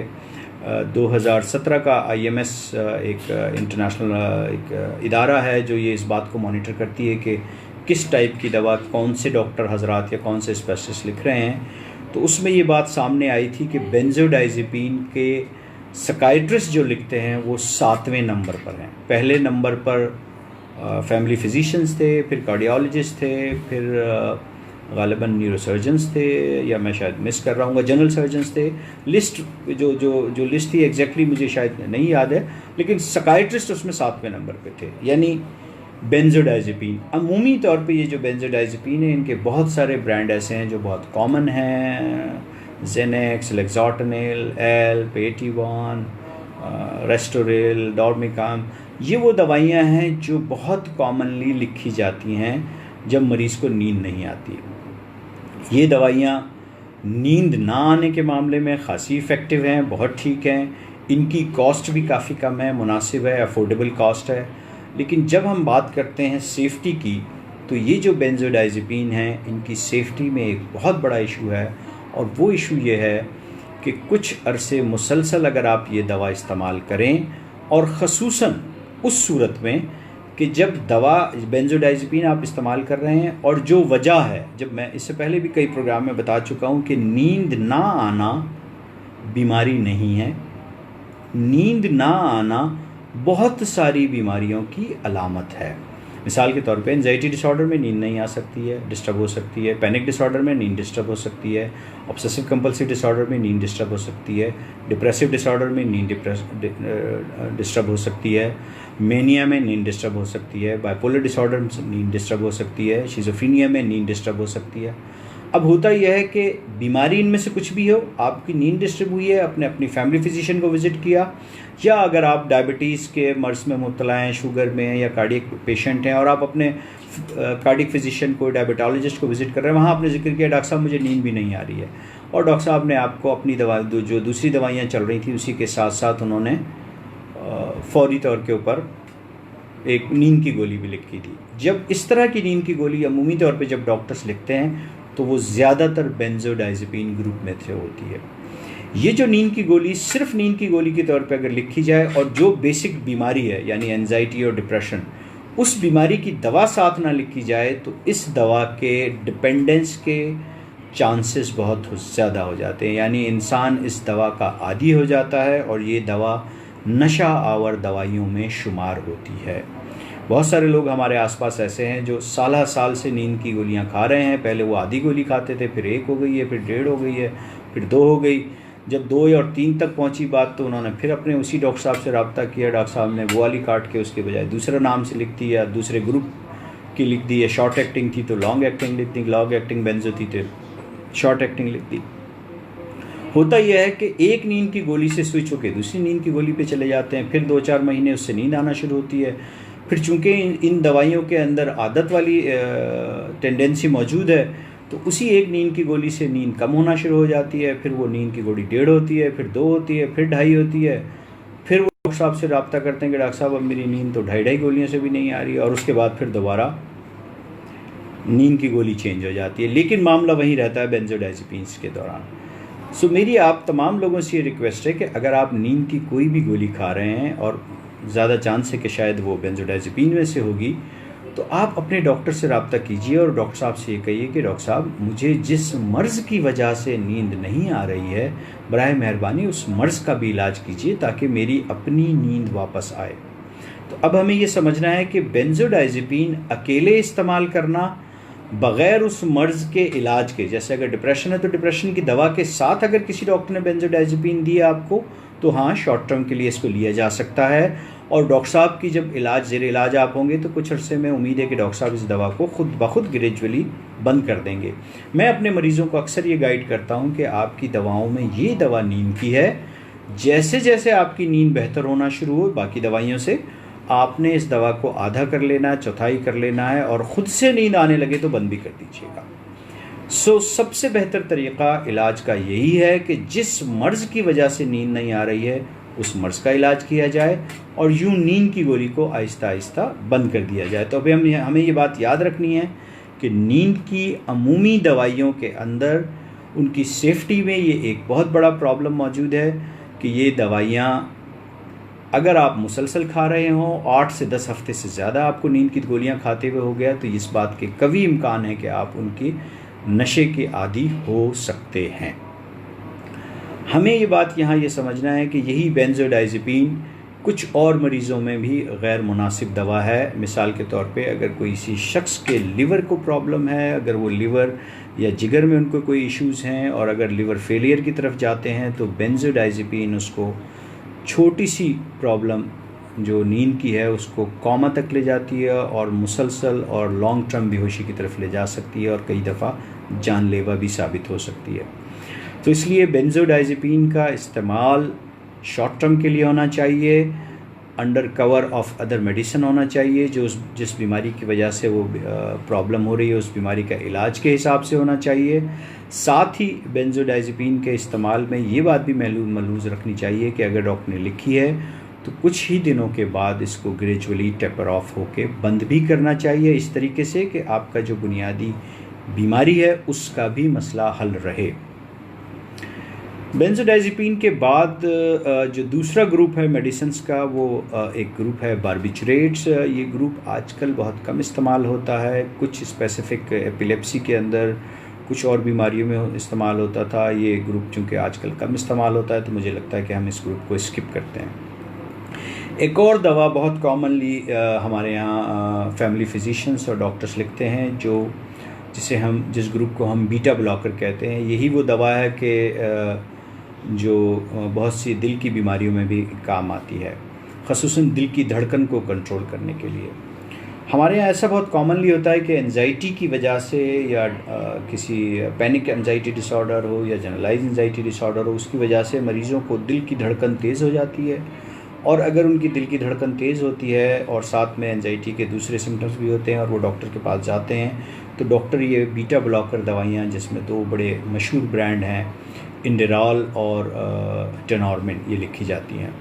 2017 का IMS एक इंटरनेशनल एक इदारा है जो ये इस बात को मॉनिटर करती है कि किस टाइप की दवा कौन से डॉक्टर हजरात या कौन से स्पेशलिस्ट लिख रहे हैं, तो उसमें ये बात सामने आई थी कि बेंजोडाइज़ेपिन के साइकियाट्रिस्ट जो लिखते हैं वो 7वें नंबर पर हैं। पहले नंबर पर फैमिली फिजिशियंस थे, फिर कार्डियोलॉजिस्ट थे, फिर गालिबन न्यूरोसर्जन्स थे, या मैं शायद मिस कर रहा हूँ, जनरल सर्जन्स थे। लिस्ट जो लिस्ट थी एग्जैक्टली मुझे शायद नहीं याद है, लेकिन साइकियाट्रिस्ट उसमें 7वें नंबर पे थे। यानी बेंजोडाइज़ेपिन अमूमी तौर पे ये जो बेंजोडाइज़ेपिन है इनके बहुत सारे ब्रांड ऐसे हैं जो बहुत कॉमन हैं, जेनेक्स, लेक्सोटनिल, एल्प, 81, रेस्टोरेल, डॉर्मिकाम। ये वो दवाइयाँ हैं जो बहुत कॉमनली लिखी जाती हैं जब मरीज़ को नींद नहीं आती है। ये दवाइयाँ नींद ना आने के मामले में खासी इफ़ेक्टिव हैं, बहुत ठीक हैं। इनकी कॉस्ट भी काफ़ी कम है, मुनासिब है, अफोर्डेबल कॉस्ट है। लेकिन जब हम बात करते हैं सेफ्टी की, तो ये जो बेंजोडाइज़ेपिन हैं इनकी सेफ्टी में एक बहुत बड़ा इशू है, और वो इशू ये है कि कुछ अरसे मुसलसल अगर आप ये दवा इस्तेमाल करें, और ख़ुसूसन उस सूरत में कि जब दवा बेंजोडाइज़ेपिन आप इस्तेमाल कर रहे हैं और जो वजह है, जब मैं इससे पहले भी कई प्रोग्राम में बता चुका हूँ कि नींद ना आना बीमारी नहीं है। नींद ना आना बहुत सारी बीमारियों की अलामत है। मिसाल के तौर पे एंजाइटी डिसऑर्डर में नींद नहीं आ सकती है, डिस्टर्ब हो सकती है। पैनिक डिसऑर्डर में नींद डिस्टर्ब हो सकती है। ऑब्सेसिव कंपल्सिव डिसऑर्डर में नींद डिस्टर्ब हो सकती है। डिप्रेसिव डिसऑर्डर में नींद डिस्टर्ब हो सकती है। मेनिया में नींद डिस्टर्ब हो सकती है। बाइपोलर डिसऑर्डर में नींद डिस्टर्ब हो सकती है। शिज़ोफ्रेनिया में नींद डिस्टर्ब हो सकती है। अब होता यह है कि बीमारी इनमें से कुछ भी हो, आपकी नींद डिस्टर्ब हुई है, आपने अपनी फैमिली फिजिशियन को विज़िट किया, या अगर आप डायबिटीज़ के मर्ज़ में मुब्तला हैं, शुगर में हैं, या कार्डियक पेशेंट हैं और आप अपने कार्डियक फिजिशियन को, डायबिटोलॉजिस्ट को विज़िट कर रहे हैं, वहाँ आपने जिक्र किया डॉक्टर साहब मुझे नींद भी नहीं आ रही है, और डॉक्टर साहब ने आपको अपनी दवा जो दूसरी दवाइयाँ चल रही थी उसी के साथ साथ उन्होंने फौरी तौर के ऊपर एक नींद की गोली भी लिखी थी। जब इस तरह की नींद की गोली अमूमी तौर पे जब डॉक्टर्स लिखते हैं तो वो ज़्यादातर बेंजोडाइज़ेपिन ग्रुप में से होती है। ये जो नींद की गोली सिर्फ नींद की गोली के तौर पे अगर लिखी जाए और जो बेसिक बीमारी है यानी एंजाइटी और डिप्रेशन, उस बीमारी की दवा साथ ना लिखी जाए तो इस दवा के डिपेंडेंस के चांसेस बहुत ज़्यादा हो जाते हैं। यानी इंसान इस दवा का आदी हो जाता है और ये दवा नशा आवर दवाइयों में शुमार होती है। बहुत सारे लोग हमारे आसपास ऐसे हैं जो साल से नींद की गोलियां खा रहे हैं। पहले वो आधी गोली खाते थे, फिर 1 हो गई है, फिर 1.5 हो गई है, फिर 2 हो गई। जब 2 और 3 तक पहुंची बात तो उन्होंने फिर अपने उसी डॉक्टर साहब से रब्ता किया। डॉक्टर साहब ने वो वाली काट के उसके बजाय दूसरा नाम से लिख दी, या दूसरे ग्रुप की लिख दी, या शॉर्ट एक्टिंग थी तो लॉन्ग एक्टिंग लिख दी, लॉन्ग एक्टिंग बेंजो थी तो शॉर्ट एक्टिंग लिख दी। होता यह है कि एक नींद की गोली से स्विच होकर दूसरी नींद की गोली पे चले जाते हैं, फिर 2-4 महीने उससे नींद आना शुरू होती है। फिर चूँकि इन दवाइयों के अंदर आदत वाली टेंडेंसी मौजूद है तो उसी एक नींद की गोली से नींद कम होना शुरू हो जाती है। फिर वो नींद की गोली 1.5 होती है, फिर 2 होती है, फिर 2.5 होती है। फिर वो डॉक्टर साहब से रब्ता करते हैं कि डॉक्टर साहब अब मेरी नींद तो 2.5 गोलियों से भी नहीं आ रही, और उसके बाद फिर दोबारा नींद की गोली चेंज हो जाती है। लेकिन मामला वहीं रहता है बेंजोडाइज़ेपिन के दौरान। सो मेरी आप तमाम लोगों से ये रिक्वेस्ट है कि अगर आप नींद की कोई भी गोली खा रहे हैं और ज़्यादा चांस है कि शायद वो बेंजोडाइज़ेपिन में से होगी, तो आप अपने डॉक्टर से रब्ता कीजिए और डॉक्टर साहब से ये कहिए कि डॉक्टर साहब मुझे जिस मर्ज़ की वजह से नींद नहीं आ रही है, बराए मेहरबानी उस मर्ज़ का भी इलाज कीजिए ताकि मेरी अपनी नींद वापस आए। तो अब हमें ये समझना है कि बेंजोडाइज़ेपिन अकेले इस्तेमाल करना बग़ैर उस मर्ज़ के इलाज के, जैसे अगर डिप्रेशन है तो डिप्रेशन की दवा के साथ अगर किसी डॉक्टर ने बेंजोडाइज़ेपिन दी आपको तो हाँ, शॉर्ट टर्म के लिए इसको लिया जा सकता है। और डॉक्टर साहब की जब ज़ेर इलाज आप होंगे तो कुछ अरसे में उम्मीद है कि डॉक्टर साहब इस दवा को खुद ब खुद ग्रेजुअली बंद कर देंगे। मैं अपने मरीज़ों को अक्सर ये गाइड करता हूँ कि आपकी दवाओं में ये दवा नींद की है, जैसे जैसे आपकी नींद बेहतर होना शुरू हो बाकी दवाइयों से, आपने इस दवा को आधा कर लेना है, चौथाई कर लेना है, और ख़ुद से नींद आने लगे तो बंद भी कर दीजिएगा। सबसे बेहतर तरीक़ा इलाज का यही है कि जिस मर्ज़ की वजह से नींद नहीं आ रही है उस मर्ज़ का इलाज किया जाए और यूँ नींद की गोली को आहिस्ता आहिस्ता बंद कर दिया जाए। तो अभी हमें ये बात याद रखनी है कि नींद की अमूमी दवाइयों के अंदर उनकी सेफ्टी में ये एक बहुत बड़ा प्रॉब्लम मौजूद है कि ये दवाइयाँ अगर आप मुसलसल खा रहे हों 8 से 10 हफ्ते से ज़्यादा आपको नींद की गोलियां खाते हुए हो गया तो इस बात के कभी इम्कान है कि आप उनकी नशे के आदी हो सकते हैं। हमें ये बात यहाँ ये समझना है कि यही बेंजोडाइज़ेपिन कुछ और मरीज़ों में भी गैर मुनासिब दवा है। मिसाल के तौर पे अगर कोई किसी शख्स के लिवर को प्रॉब्लम है, अगर वो लिवर या जिगर में उनको कोई इश्यूज़ हैं और अगर लिवर फेलियर की तरफ जाते हैं तो बेंजोडाइज़ेपिन उसको छोटी सी प्रॉब्लम जो नींद की है उसको कोमा तक ले जाती है और मुसलसल और लॉन्ग टर्म बेहोशी की तरफ ले जा सकती है और कई दफ़ा जानलेवा भी साबित हो सकती है। तो इसलिए बेंजोडाइज़ेपिन का इस्तेमाल शॉर्ट टर्म के लिए होना चाहिए, under cover of other medicine होना चाहिए, जो जिस बीमारी की वजह से वो प्रॉब्लम हो रही है उस बीमारी का इलाज के हिसाब से होना चाहिए। साथ ही बेंजोडाइज़ेपिन के इस्तेमाल में ये बात भी मलूज़ रखनी चाहिए कि अगर डॉक्टर ने लिखी है तो कुछ ही दिनों के बाद इसको ग्रेजुअली टेपर ऑफ होके बंद भी करना चाहिए, इस तरीके से कि आपका जो बुनियादी बीमारी है उसका भी मसला हल रहे। बेंजोडाइज़ेपिन के बाद जो दूसरा ग्रुप है मेडिसिन्स का वो एक ग्रुप है बार्बिचरेट्स। ये ग्रुप आजकल बहुत कम इस्तेमाल होता है, कुछ स्पेसिफ़िक एपिलेप्सी के अंदर, कुछ और बीमारियों में इस्तेमाल होता था। ये ग्रुप चूँकि आजकल कम इस्तेमाल होता है तो मुझे लगता है कि हम इस ग्रुप को स्किप करते हैं। एक और दवा बहुत कॉमनली हमारे यहाँ फैमिली फिजिशियंस और डॉक्टर्स लिखते हैं जिस ग्रुप को हम बीटा ब्लॉकर कहते हैं। यही वो दवा है कि जो बहुत सी दिल की बीमारियों में भी काम आती है, ख़ुसूसन दिल की धड़कन को कंट्रोल करने के लिए। हमारे यहाँ ऐसा बहुत कॉमनली होता है कि एंजाइटी की वजह से या किसी पैनिक एंजाइटी डिसऑर्डर हो या जनरलाइज एंजाइटी डिसऑर्डर हो, उसकी वजह से मरीज़ों को दिल की धड़कन तेज़ हो जाती है। और अगर उनकी दिल की धड़कन तेज़ होती है और साथ में एंजाइटी के दूसरे सिम्टम्स भी होते हैं और वो डॉक्टर के पास जाते हैं तो डॉक्टर ये बीटा ब्लॉकर दवाइयाँ, जिसमें दो बड़े मशहूर ब्रांड हैं इंडेरॉल और टेनॉर्मिन, ये लिखी जाती हैं।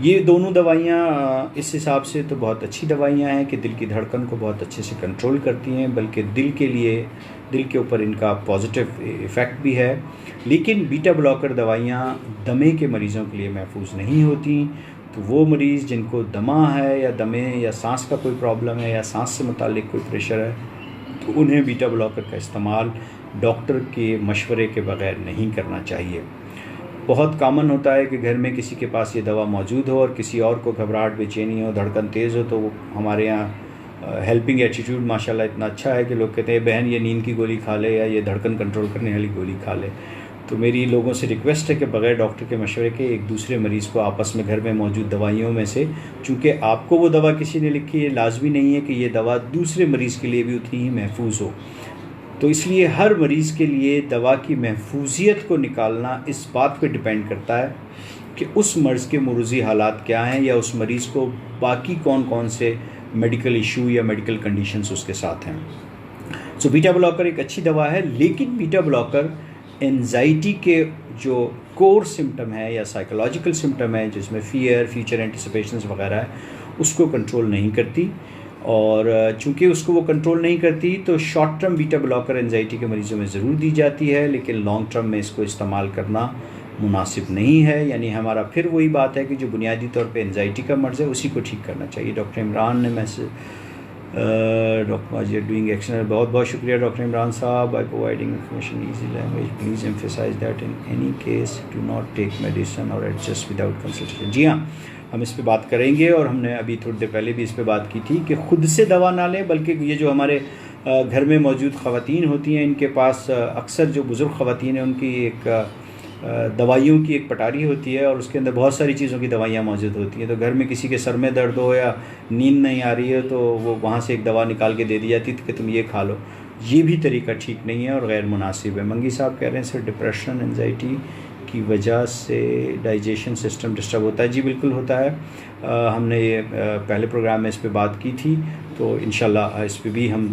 ये दोनों दवाइयाँ इस हिसाब से तो बहुत अच्छी दवाइयाँ हैं कि दिल की धड़कन को बहुत अच्छे से कंट्रोल करती हैं, बल्कि दिल के ऊपर इनका पॉजिटिव इफ़ेक्ट भी है। लेकिन बीटा ब्लॉकर दवाइयाँ दमे के मरीज़ों के लिए महफूज नहीं होती। तो वो मरीज़ जिनको दमा है या दमे या सांस का कोई प्रॉब्लम है या सांस से मुतालिक कोई प्रेशर है तो उन्हें बीटा ब्लॉकर का इस्तेमाल डॉक्टर के मशवरे के बगैर नहीं करना चाहिए। बहुत कॉमन होता है कि घर में किसी के पास ये दवा मौजूद हो और किसी और को घबराहट, बेचैनी हो, धड़कन तेज़ हो, तो वो हमारे यहाँ हेल्पिंग एटीट्यूड माशाल्लाह इतना अच्छा है कि लोग कहते हैं बहन ये नींद की गोली खा ले या ये धड़कन कंट्रोल करने वाली गोली खा ले। तो मेरी लोगों से रिक्वेस्ट है कि बग़ैर डॉक्टर के मशवरे के एक दूसरे मरीज़ को आपस में घर में मौजूद दवाइयों में से, चूँकि आपको वो दवा किसी ने लिखी है, लाजमी नहीं है कि ये दवा दूसरे मरीज़ के लिए भी उतनी ही महफूज हो। तो इसलिए हर मरीज़ के लिए दवा की महफूजियत को निकालना इस बात पे डिपेंड करता है कि उस मर्ज़ के मुर्ज़ी हालात क्या हैं या उस मरीज़ को बाकी कौन कौन से मेडिकल इशू या मेडिकल कंडीशंस उसके साथ हैं। सो बीटा ब्लॉकर एक अच्छी दवा है, लेकिन बीटा ब्लॉकर एंजाइटी के जो कोर सिम्टम है या साइकोलॉजिकल सिम्टम है जिसमें फ़ियर, फ्यूचर एंटिसिपेशंस वगैरह है, उसको कंट्रोल नहीं करती। और चूँकि उसको वो कंट्रोल नहीं करती तो short term beta blocker anxiety के मरीज़ों में ज़रूर दी जाती है, लेकिन लॉन्ग टर्म में इसको इस्तेमाल करना मुनासिब नहीं है। यानी हमारा फिर वही बात है कि जो बुनियादी तौर पे एंजाइटी का मर्ज़ है उसी को ठीक करना चाहिए। डॉक्टर इमरान ने मैसेज डॉक्टर आज डूइंग एक्शन, बहुत बहुत शुक्रिया डॉक्टर इमरान साहब। By providing information easy language please emphasize that in any case do not take medicine और एडजस्ट विदाउट कंसल्टेशन। जी हाँ, हम इस पे बात करेंगे और हमने अभी थोड़ी देर पहले भी इस पे बात की थी कि ख़ुद से दवा ना लें, बल्कि ये जो हमारे घर में मौजूद ख़वातीन होती हैं, इनके पास अक्सर जो बुज़ुर्ग ख़वातीन हैं उनकी एक दवाइयों की एक पटारी होती है और उसके अंदर बहुत सारी चीज़ों की दवाइयाँ मौजूद होती हैं। तो घर में किसी के सर में दर्द हो या नींद नहीं आ रही है तो वो वहाँ से एक दवा निकाल के दे दी जाती है कि तुम ये खा लो। ये भी तरीका ठीक नहीं है और गैर मुनासिब है। मंगी साहब कह रहे हैं सर डिप्रेशन एंजाइटी की वजह से डाइजेशन सिस्टम डिस्टर्ब होता है? जी बिल्कुल होता है। हमने ये पहले प्रोग्राम में इस पे बात की थी, तो इंशाल्लाह इस पे भी हम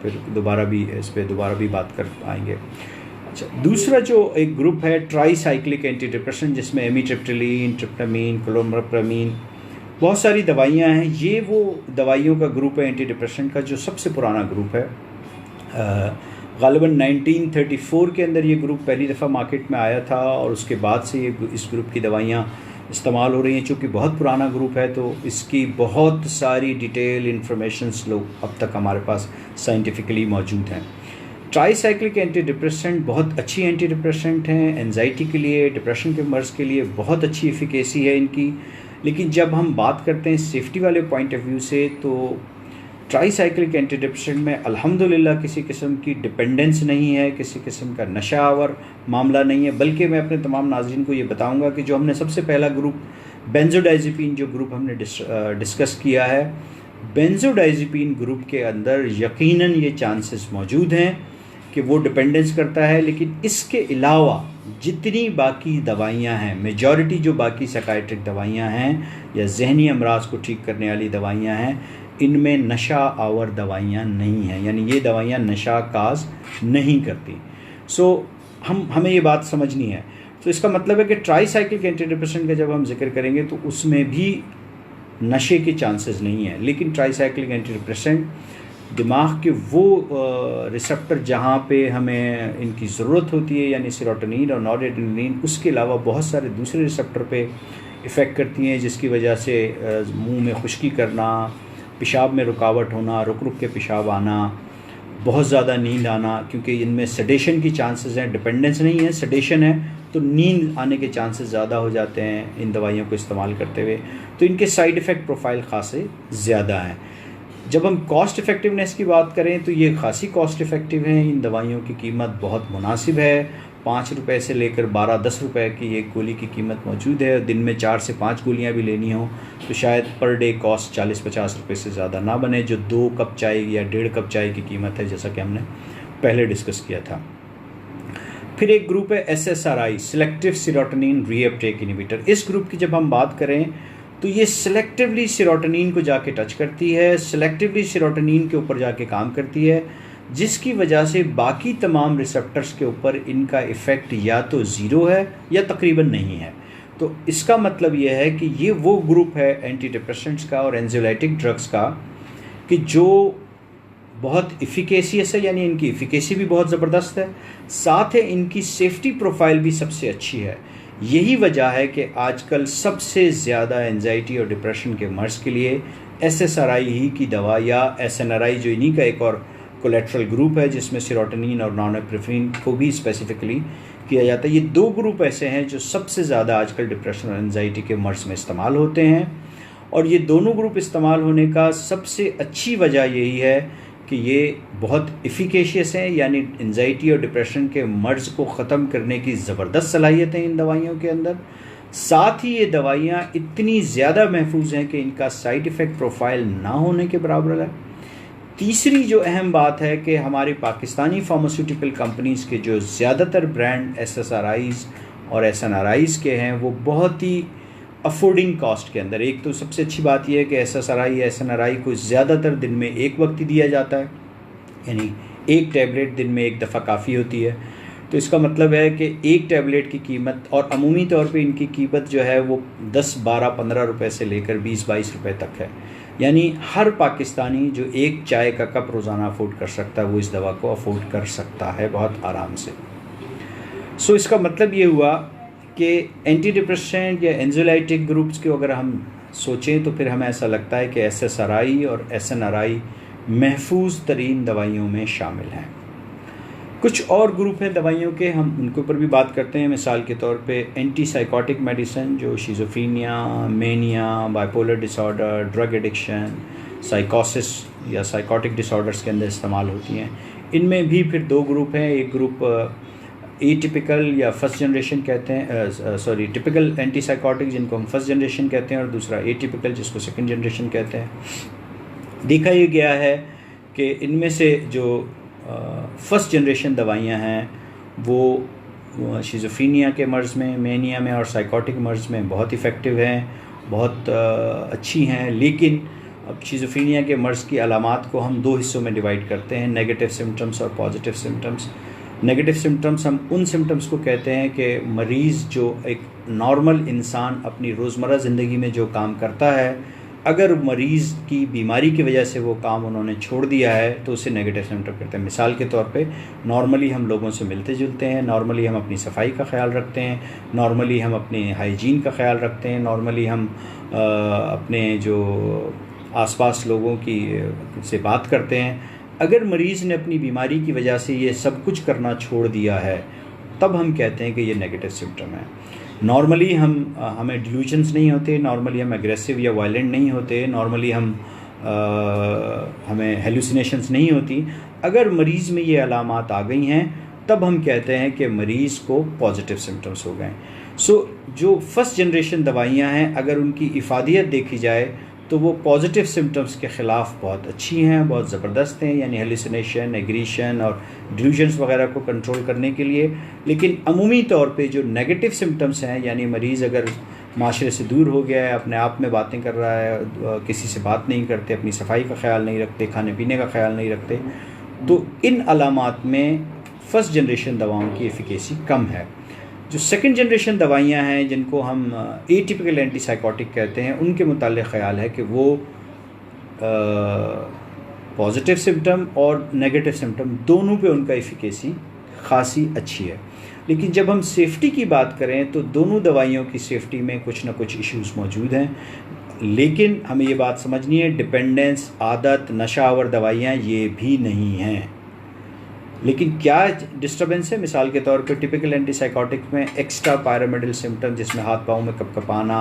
फिर इस पे दोबारा भी बात कर पाएंगे। अच्छा, दूसरा जो एक ग्रुप है ट्राईसाइक्लिक एंटी डिप्रेशन, जिसमें एमिट्रिप्टिलीन, ट्रिप्टामीन, क्लोरप्रामीन, बहुत सारी दवाइयाँ हैं। ये वो दवाइयों का ग्रुप है एंटी डिप्रेशन का जो सबसे पुराना ग्रुप है। ग़ालिबन 1934 के अंदर ये ग्रुप पहली दफ़ा मार्केट में आया था और उसके बाद से ये इस ग्रुप की दवाइयाँ इस्तेमाल हो रही हैं। चूँकि बहुत पुराना ग्रुप है तो इसकी बहुत सारी डिटेल इन्फॉर्मेशंस लोग अब तक हमारे पास साइंटिफिकली मौजूद हैं। ट्राईसाइक्लिक एंटी डिप्रेसेंट बहुत अच्छी एंटी डिप्रेसेंट हैं, एंजाइटी के लिए, डिप्रेशन के मर्ज़ के लिए बहुत अच्छी एफिकेसी है इनकी। लेकिन जब हम बात करते हैं सेफ्टी वाले पॉइंट ऑफ व्यू से, तो ट्राईसाइक्लिक एंटी डिप्रेसेंट में अल्हम्दुलिल्लाह किसी किस्म की डिपेंडेंस नहीं है, किसी किस्म का नशावर मामला नहीं है। बल्कि मैं अपने तमाम नाज़रीन को ये बताऊंगा कि जो हमने सबसे पहला ग्रुप बेंजोडाइज़ेपिन जो ग्रुप हमने डिस्कस किया है, बेंजोडाइज़ेपिन ग्रुप के अंदर यकीनन ये चांसेस मौजूद हैं कि वो डिपेंडेंस करता है। लेकिन इसके अलावा जितनी बाकी दवाइयां हैं, मेजॉरिटी जो बाकी साइकाइट्रिक दवाइयां हैं या जहनी अमराज को ठीक करने वाली दवाइयां हैं, इनमें नशा आवर दवाइयां नहीं हैं, यानी ये दवाइयां नशा काज नहीं करती। हमें ये बात समझनी है। तो इसका मतलब है कि ट्राईसाइक्लिक एंटी डिप्रेसेंट का जब हम जिक्र करेंगे तो उसमें भी नशे के चांसेस नहीं हैं। लेकिन ट्राईसाइक्लिक एंटी डिप्रेसेंट दिमाग के वो रिसेप्टर जहाँ पे हमें इनकी ज़रूरत होती है, यानी सेरोटोनिन और नॉरएड्रेनालिन, उसके अलावा बहुत सारे दूसरे रिसेप्टर पे इफ़ेक्ट करती हैं, जिसकी वजह से मुंह में खुश्की करना, पेशाब में रुकावट होना, रुक रुक के पेशाब आना, बहुत ज़्यादा नींद आना, क्योंकि इनमें सेडेशन की चांसेस हैं। डिपेंडेंस नहीं है, सेडेशन है, तो नींद आने के चांसेस ज़्यादा हो जाते हैं इन दवाइयों को इस्तेमाल करते हुए। तो इनके साइड इफ़ेक्ट प्रोफाइल खासे ज़्यादा हैं। जब हम कॉस्ट इफ़ेक्टिवनेस की बात करें तो ये खासी कॉस्ट इफ़ेक्टिव हैं। इन दवाइयों की कीमत बहुत मुनासिब है, 5 रुपये से लेकर 12-10 रुपये की एक गोली की कीमत मौजूद है। दिन में 4 से 5 गोलियां भी लेनी हो तो शायद पर डे कॉस्ट 40-50 रुपये से ज़्यादा ना बने, जो 2 कप चाय या 1.5 कप चाय की कीमत है, जैसा कि हमने पहले डिस्कस किया था। फिर एक ग्रुप है SSRI, selective serotonin reuptake inhibitor. इस ग्रुप की जब हम बात करें तो ये सिलेक्टिवली सेरोटोनिन को जाके टच करती है, सिलेक्टिवली सेरोटोनिन के ऊपर जाके काम करती है, जिसकी वजह से बाकी तमाम रिसेप्टर्स के ऊपर इनका इफ़ेक्ट या तो ज़ीरो है या तकरीबन नहीं है। तो इसका मतलब ये है कि ये वो ग्रुप है एंटी डिप्रेसेंट्स का और एंजाइटिक ड्रग्स का कि जो बहुत इफ़िकेशियस है, यानी इनकी इफ़िकेसी भी बहुत ज़बरदस्त है, साथ है इनकी सेफ्टी प्रोफाइल भी सबसे अच्छी है। यही वजह है कि आजकल सबसे ज़्यादा एंजाइटी और डिप्रेशन के मर्ज़ के लिए SSRI ही की दवा या SNRI, जो इन्हीं का एक और कोलेट्रल ग्रुप है जिसमें सेरोटोनिन और नॉरएड्रेनालिन को भी स्पेसिफिकली किया जाता है। ये 2 ग्रुप ऐसे हैं जो सबसे ज़्यादा आजकल डिप्रेशन और एंजाइटी के मर्ज़ में इस्तेमाल होते हैं। और ये दोनों ग्रुप इस्तेमाल होने का सबसे अच्छी वजह यही है कि ये बहुत इफ़िकेशियस हैं, यानी एंजाइटी और डिप्रेशन के मर्ज़ को ख़त्म करने की ज़बरदस्त सलाहियत है इन दवाइयों के अंदर। साथ ही ये दवाइयाँ इतनी ज़्यादा महफूज हैं कि इनका साइड इफ़ेक्ट प्रोफाइल ना होने के बराबर है। तीसरी जो अहम बात है कि हमारी पाकिस्तानी फार्मास्यूटिकल कंपनीज़ के जो ज़्यादातर ब्रांड SSRIs और SNRIs के हैं, वो बहुत ही अफोर्डिंग कॉस्ट के अंदर। एक तो सबसे अच्छी बात यह है कि SSRI या SNRI को ज़्यादातर दिन में एक वक्त ही दिया जाता है, यानी एक टैबलेट दिन में एक दफ़ा काफ़ी होती है। तो इसका मतलब है कि एक टैबलेट की कीमत, और अमूमी तौर पे इनकी कीमत जो है वो 10, 12, 15 रुपये से लेकर 20, 22 रुपये तक है। यानी हर पाकिस्तानी जो एक चाय का कप रोज़ाना अफोर्ड कर सकता है, वो इस दवा को अफोर्ड कर सकता है बहुत आराम से। इसका मतलब ये हुआ कि एंटी डिप्रेसेंट या एंजाइटिक ग्रुप्स के अगर हम सोचें तो फिर हमें ऐसा लगता है कि SSRI और SNRI महफूज तरीन दवाइयों में शामिल हैं। कुछ और ग्रुप हैं दवाइयों के, हम उनके ऊपर भी बात करते हैं। मिसाल के तौर पे एंटी साइकोटिक मेडिसिन जो schizophrenia, mania, bipolar disorder, drug addiction, साइकोसिस या साइकोटिक डिसऑर्डर्स के अंदर इस्तेमाल होती हैं। इनमें भी फिर 2 ग्रुप हैं। एक ग्रुप एटिपिकल या फर्स्ट जनरेशन कहते हैं, टिपिकल एंटी साइकोटिक जिनको हम फर्स्ट जनरेशन कहते हैं, और दूसरा एटिपिकल जिसको सेकंड जनरेशन कहते हैं। देखा ये गया है कि इनमें से जो फर्स्ट जनरेशन दवाइयां हैं वो शिज़ोफ्रीनिया के मर्ज़ में, मेनिया में और साइकोटिक मर्ज़ में बहुत इफ़ेक्टिव हैं, बहुत अच्छी हैं। लेकिन अब शिज़ोफ्रीनिया के मर्ज़ की अलामात को हम दो हिस्सों में डिवाइड करते हैं, नेगेटिव सिम्टम्स और पॉजिटिव सिम्टम्स। नेगेटिव सिम्टम्स हम उन सिम्टम्स को कहते हैं कि मरीज़ जो एक नॉर्मल इंसान अपनी रोज़मर्रा ज़िंदगी में जो काम करता है, अगर मरीज़ की बीमारी की वजह से वो काम उन्होंने छोड़ दिया है तो उसे नेगेटिव सिम्टम कहते हैं। मिसाल के तौर पे नॉर्मली हम लोगों से मिलते जुलते हैं, नॉर्मली हम अपनी सफाई का ख्याल रखते हैं, नॉर्मली हम अपने हाइजीन का ख्याल रखते हैं, नॉर्मली हम अपने जो आसपास लोगों की से बात करते हैं। अगर मरीज़ ने अपनी बीमारी की वजह से ये सब कुछ करना छोड़ दिया है, तब हम कहते हैं कि ये नेगेटिव सिम्टम है। नॉर्मली हमें डिल्यूजन्स नहीं होते, नॉर्मली हम एग्रेसिव या वायलेंट नहीं होते, नॉर्मली हमें हेलुसिनेशंस नहीं होती। अगर मरीज़ में ये अलामात आ गई हैं, तब हम कहते हैं कि मरीज़ को पॉजिटिव सिम्टम्स हो गए। जो फर्स्ट जनरेशन दवाइयाँ हैं, अगर उनकी इफ़ादियत देखी जाए तो वो पॉजिटिव सिम्टम्स के ख़िलाफ़ बहुत अच्छी हैं, बहुत ज़बरदस्त हैं, यानी हेलुसिनेशन, एग्रीशन और डिल्यूजन्स वगैरह को कंट्रोल करने के लिए। लेकिन अमूमी तौर पे जो नेगेटिव सिम्टम्स हैं, यानी मरीज़ अगर माशरे से दूर हो गया है, अपने आप में बातें कर रहा है, किसी से बात नहीं करते, अपनी सफाई का ख्याल नहीं रखते, खाने पीने का ख्याल नहीं रखते, तो इन अलामात में फ़र्स्ट जनरेशन दवाओं की एफिकेसी कम है। जो सेकंड जनरेशन दवाइयाँ हैं, जिनको हम एटिपिकल एंटीसाइकोटिक कहते हैं, उनके मुताल्लिक़ ख़्याल है कि वो पॉजिटिव सिम्टम और नेगेटिव सिम्टम दोनों पे उनका एफिकेसी ख़ासी अच्छी है। लेकिन जब हम सेफ़्टी की बात करें तो दोनों दवाइयों की सेफ़्टी में कुछ ना कुछ इश्यूज़ मौजूद हैं। लेकिन हमें ये बात समझनी है, डिपेंडेंस, आदत, नशा आवर दवाइयाँ ये भी नहीं हैं। लेकिन क्या डिस्टर्बेंस है? मिसाल के तौर पे टिपिकल एंटीसाइकोटिक में एक्स्ट्रा पायरामिडल सिम्टम, जिसमें हाथ पाँव में कपकपाना,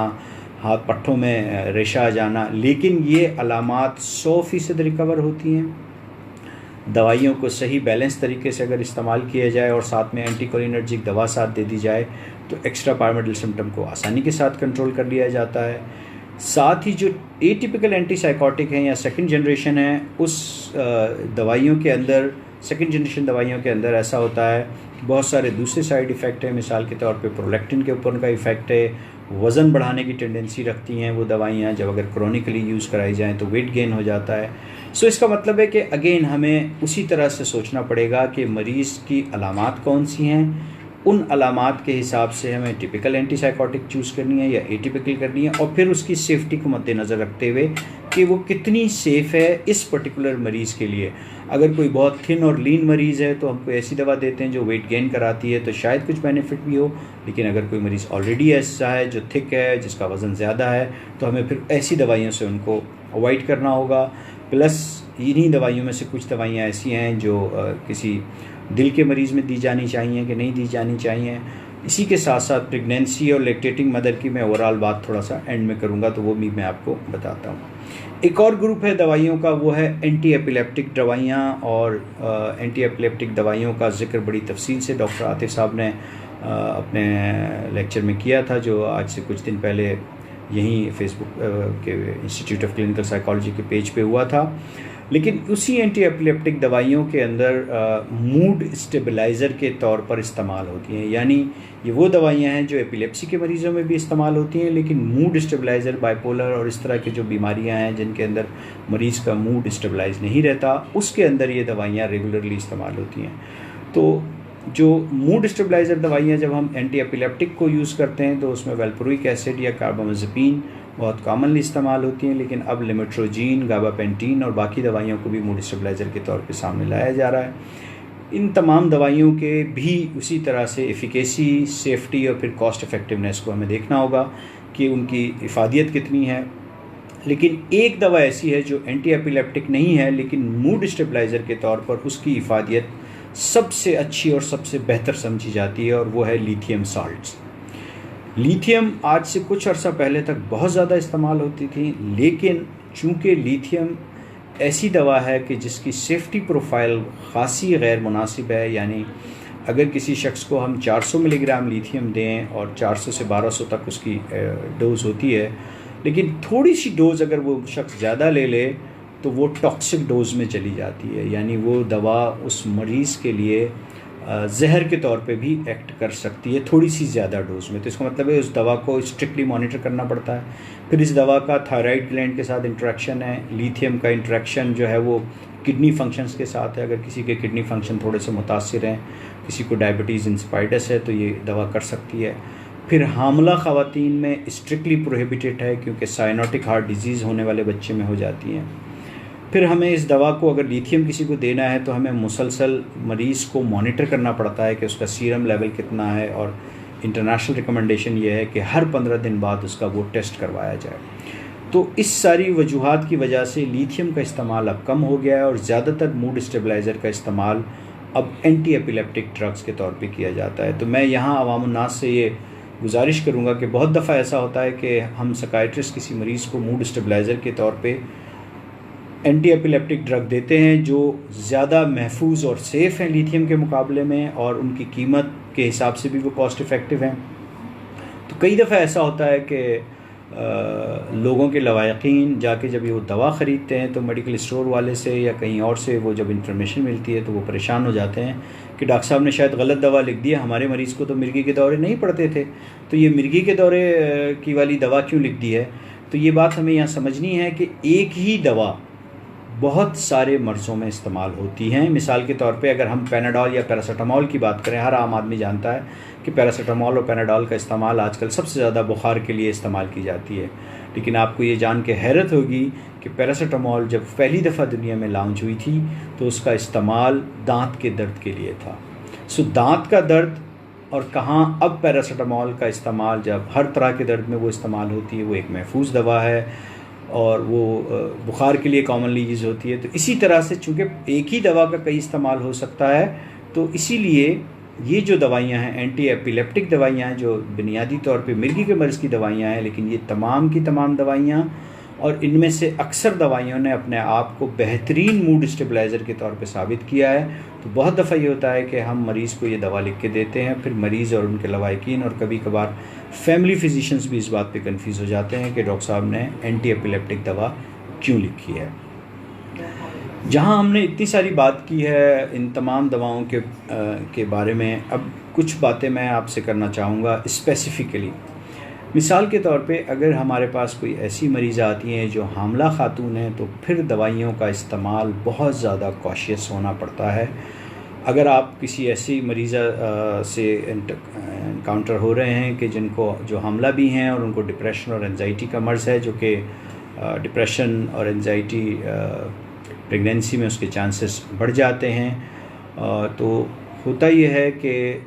हाथ पट्ठों में रेशा आ जाना, लेकिन ये अलामात 100% रिकवर होती हैं। दवाइयों को सही बैलेंस तरीके से अगर इस्तेमाल किया जाए और साथ में एंटीकोलिनर्जिक दवा साथ दे दी जाए तो एक्स्ट्रा पायरामिडल सिम्टम को आसानी के साथ कंट्रोल कर लिया जाता है। साथ ही जो एटिपिकल एंटीसाइकोटिक हैं या सेकंड जनरेशन है, उस दवाइयों के अंदर, सेकंड जनरेशन दवाइयों के अंदर ऐसा होता है, बहुत सारे दूसरे साइड इफ़ेक्ट हैं। मिसाल के तौर पे प्रोलैक्टिन के ऊपर उनका इफ़ेक्ट है, वज़न बढ़ाने की टेंडेंसी रखती हैं वो दवाइयाँ, जब अगर क्रोनिकली यूज़ कराई जाएँ तो वेट गेन हो जाता है। सो इसका मतलब है कि अगेन हमें उसी तरह से सोचना पड़ेगा कि मरीज़ की अलामात कौन सी हैं, उन अलामात के हिसाब से हमें टिपिकल एंटीसाइकोटिक चूज़ करनी है या एटिपिकल करनी है, और फिर उसकी सेफ्टी को मद्देनज़र रखते हुए कि वो कितनी सेफ़ है इस पर्टिकुलर मरीज़ के लिए। अगर कोई बहुत थिन और लीन मरीज़ है तो हम कोई ऐसी दवा देते हैं जो वेट गेन कराती है, तो शायद कुछ बेनिफिट भी हो। लेकिन अगर कोई मरीज़ ऑलरेडी ऐसा है जो थिक है, जिसका वज़न ज़्यादा है, तो हमें फिर ऐसी दवाइयों से उनको अवॉइड करना होगा। प्लस इन्हीं दवाइयों में से कुछ दवाइयाँ ऐसी हैं जो किसी दिल के मरीज़ में दी जानी चाहिए कि नहीं दी जानी चाहिए। इसी के साथ साथ प्रेगनेंसी और लैक्टेटिंग मदर की मैं ओवरऑल बात थोड़ा सा एंड में करूँगा, तो वो भी मैं आपको बताता हूँ। एक और ग्रुप है दवाइयों का, वो है एंटी एपिलेप्टिक दवाइयाँ, और एंटी एपिलेप्टिक दवाइयों का ज़िक्र बड़ी तफसील से डॉक्टर आतिफ़ साहब ने अपने लेक्चर में किया था, जो आज से कुछ दिन पहले यहीं फेसबुक के इंस्टीट्यूट ऑफ क्लिनिकल साइकोलॉजी के पेज पे हुआ था। लेकिन उसी एंटी एपिलेप्टिक दवाइयों के अंदर मूड स्टेबलाइज़र के तौर पर इस्तेमाल होती हैं। यानी ये वो दवाइयाँ हैं जो एपिलेप्सी के मरीज़ों में भी इस्तेमाल होती हैं, लेकिन मूड स्टेबलाइज़र, बाइपोलर और इस तरह की जो बीमारियाँ हैं जिनके अंदर मरीज़ का मूड स्टेबलाइज नहीं रहता, उसके अंदर ये दवाइयाँ रेगुलरली इस्तेमाल होती हैं। तो जो मूड स्टेबलाइज़र दवाइयाँ जब हम एंटी एपिलेप्टिक को यूज़ करते हैं तो उसमें वेल्प्रोइक एसिड या कार्बामाज़ेपिन बहुत कॉमनली इस्तेमाल होती हैं। लेकिन अब लिमिट्रोजीन, गाबापेंटीन और बाकी दवाइयों को भी मूड स्टेबलाइज़र के तौर पे सामने लाया जा रहा है। इन तमाम दवाइयों के भी उसी तरह से एफिकेसी, सेफ्टी और फिर कॉस्ट इफ़ेक्टिवनेस को हमें देखना होगा कि उनकी इफ़ादियत कितनी है। लेकिन एक दवा ऐसी है जो एंटी एपिलेप्टिक नहीं है लेकिन मूड स्टेबलाइज़र के तौर पर उसकी इफ़ादियत सबसे अच्छी और सबसे बेहतर समझी जाती है, और वो है लिथियम साल्ट्स। लिथियम आज से कुछ अर्सा पहले तक बहुत ज़्यादा इस्तेमाल होती थी, लेकिन चूँकि लिथियम ऐसी दवा है कि जिसकी सेफ्टी प्रोफाइल ख़ासी गैर मुनासिब है, यानी अगर किसी शख्स को हम 400 मिलीग्राम लिथियम दें और 400 से 1200 तक उसकी डोज़ होती है, लेकिन थोड़ी सी डोज़ अगर वो शख्स ज़्यादा ले ले तो वो टॉक्सिक डोज़ में चली जाती है, यानी वो दवा उस मरीज़ के लिए जहर के तौर पे भी एक्ट कर सकती है थोड़ी सी ज़्यादा डोज में। तो इसका मतलब है उस दवा को स्ट्रिक्टली मॉनिटर करना पड़ता है। फिर इस दवा का थायराइड ग्लैंड के साथ इंटरेक्शन है। लिथियम का इंटरेक्शन जो है वो किडनी फंक्शंस के साथ है। अगर किसी के किडनी फंक्शन थोड़े से मुतासिर हैं, किसी को डायबिटीज़ इंस्पाइडस है, तो ये दवा कर सकती है। फिर हामला ख़वातीन में स्ट्रिक्टली प्रोहिबिटेड है, क्योंकि साइनोटिक हार्ट डिजीज़ होने वाले बच्चे में हो जाती हैं। फिर हमें इस दवा को अगर लिथियम किसी को देना है तो हमें मुसलसल मरीज़ को मॉनिटर करना पड़ता है कि उसका सीरम लेवल कितना है, और इंटरनेशनल रिकमेंडेशन ये है कि हर 15 दिन बाद उसका वो टेस्ट करवाया जाए। तो इस सारी वजूहात की वजह से लिथियम का इस्तेमाल अब कम हो गया है, और ज़्यादातर मूड स्टेबलाइज़र का इस्तेमाल अब एंटी एपिलेप्टिक ड्रग्स के तौर पे किया जाता है। तो मैं यहाँ अवाम उन्नास से ये गुजारिश करूँगा कि बहुत दफ़ा ऐसा होता है कि हम साइकियाट्रिस्ट किसी मरीज़ को मूड स्टेबलाइज़र के तौर पे एंटी एपिलेप्टिक ड्रग देते हैं जो ज़्यादा महफूज और सेफ़ हैं लिथियम के मुकाबले में, और उनकी कीमत के हिसाब से भी वो कॉस्ट इफ़ेक्टिव हैं। तो कई दफ़ा ऐसा होता है कि लोगों के लवायकीन जाके जब ये वो दवा ख़रीदते हैं तो मेडिकल स्टोर वाले से या कहीं और से वो जब इन्फॉर्मेशन मिलती है तो वो परेशान हो जाते हैं कि डॉक्टर साहब ने शायद गलत दवा लिख दी है, हमारे मरीज़ को तो मिर्गी के दौरे नहीं पड़ते थे, तो ये मिर्गी के दौरे की वाली दवा क्यों लिख दी है। तो ये बात हमें यहाँ समझनी है कि एक ही दवा बहुत सारे मर्ज़ों में इस्तेमाल होती हैं। मिसाल के तौर पे अगर हम पैनाडोल या पैरासीटामोल की बात करें, हर आम आदमी जानता है कि पैरासीटामोल और पैनाडोल का इस्तेमाल आजकल सबसे ज़्यादा बुखार के लिए इस्तेमाल की जाती है। लेकिन आपको ये जान के हैरत होगी कि पैरासीटामोल जब पहली दफ़ा दुनिया में लॉन्च हुई थी तो उसका इस्तेमाल दांत के दर्द के लिए था। सो दांत का दर्द और कहाँ अब पैरासीटामोल का इस्तेमाल जब हर तरह के दर्द में वो इस्तेमाल होती है, वो एक महफूज दवा है और वो बुखार के लिए कॉमनली यूज़ होती है। तो इसी तरह से चूँकि एक ही दवा का कई इस्तेमाल हो सकता है, तो इसीलिए ये जो दवाइयाँ हैं एंटी एपिलेप्टिक दवाइयाँ हैं जो बुनियादी तौर पे मिर्गी के मर्ज़ की दवाइयाँ हैं, लेकिन ये तमाम की तमाम दवाइयाँ और इनमें से अक्सर दवाइयों ने अपने आप को बेहतरीन मूड स्टेबलाइज़र के तौर पे साबित किया है। तो बहुत दफ़ा ये होता है कि हम मरीज़ को ये दवा लिख के देते हैं, फिर मरीज़ और उनके लवाहिकीन और कभी कभार फैमिली फिजिशियंस भी इस बात पे कंफ्यूज हो जाते हैं कि डॉक्टर साहब ने एंटी एपिलेप्टिक दवा क्यों लिखी है। जहाँ हमने इतनी सारी बात की है इन तमाम दवाओं के बारे में, अब कुछ बातें मैं आपसे करना चाहूँगा स्पेसिफ़िकली। मिसाल के तौर पे अगर हमारे पास कोई ऐसी मरीज़ आती हैं जो हामला खातून हैं, तो फिर दवाइयों का इस्तेमाल बहुत ज़्यादा कॉशियस होना पड़ता है। अगर आप किसी ऐसी मरीज़ा से इनकाउंटर हो रहे हैं कि जो हामला भी हैं और उनको डिप्रेशन और एंजाइटी का मर्ज़ है, जो कि डिप्रेशन और एंजाइटी प्रेगनेंसी में उसके चांसेस बढ़ जाते हैं, तो होता ये है कि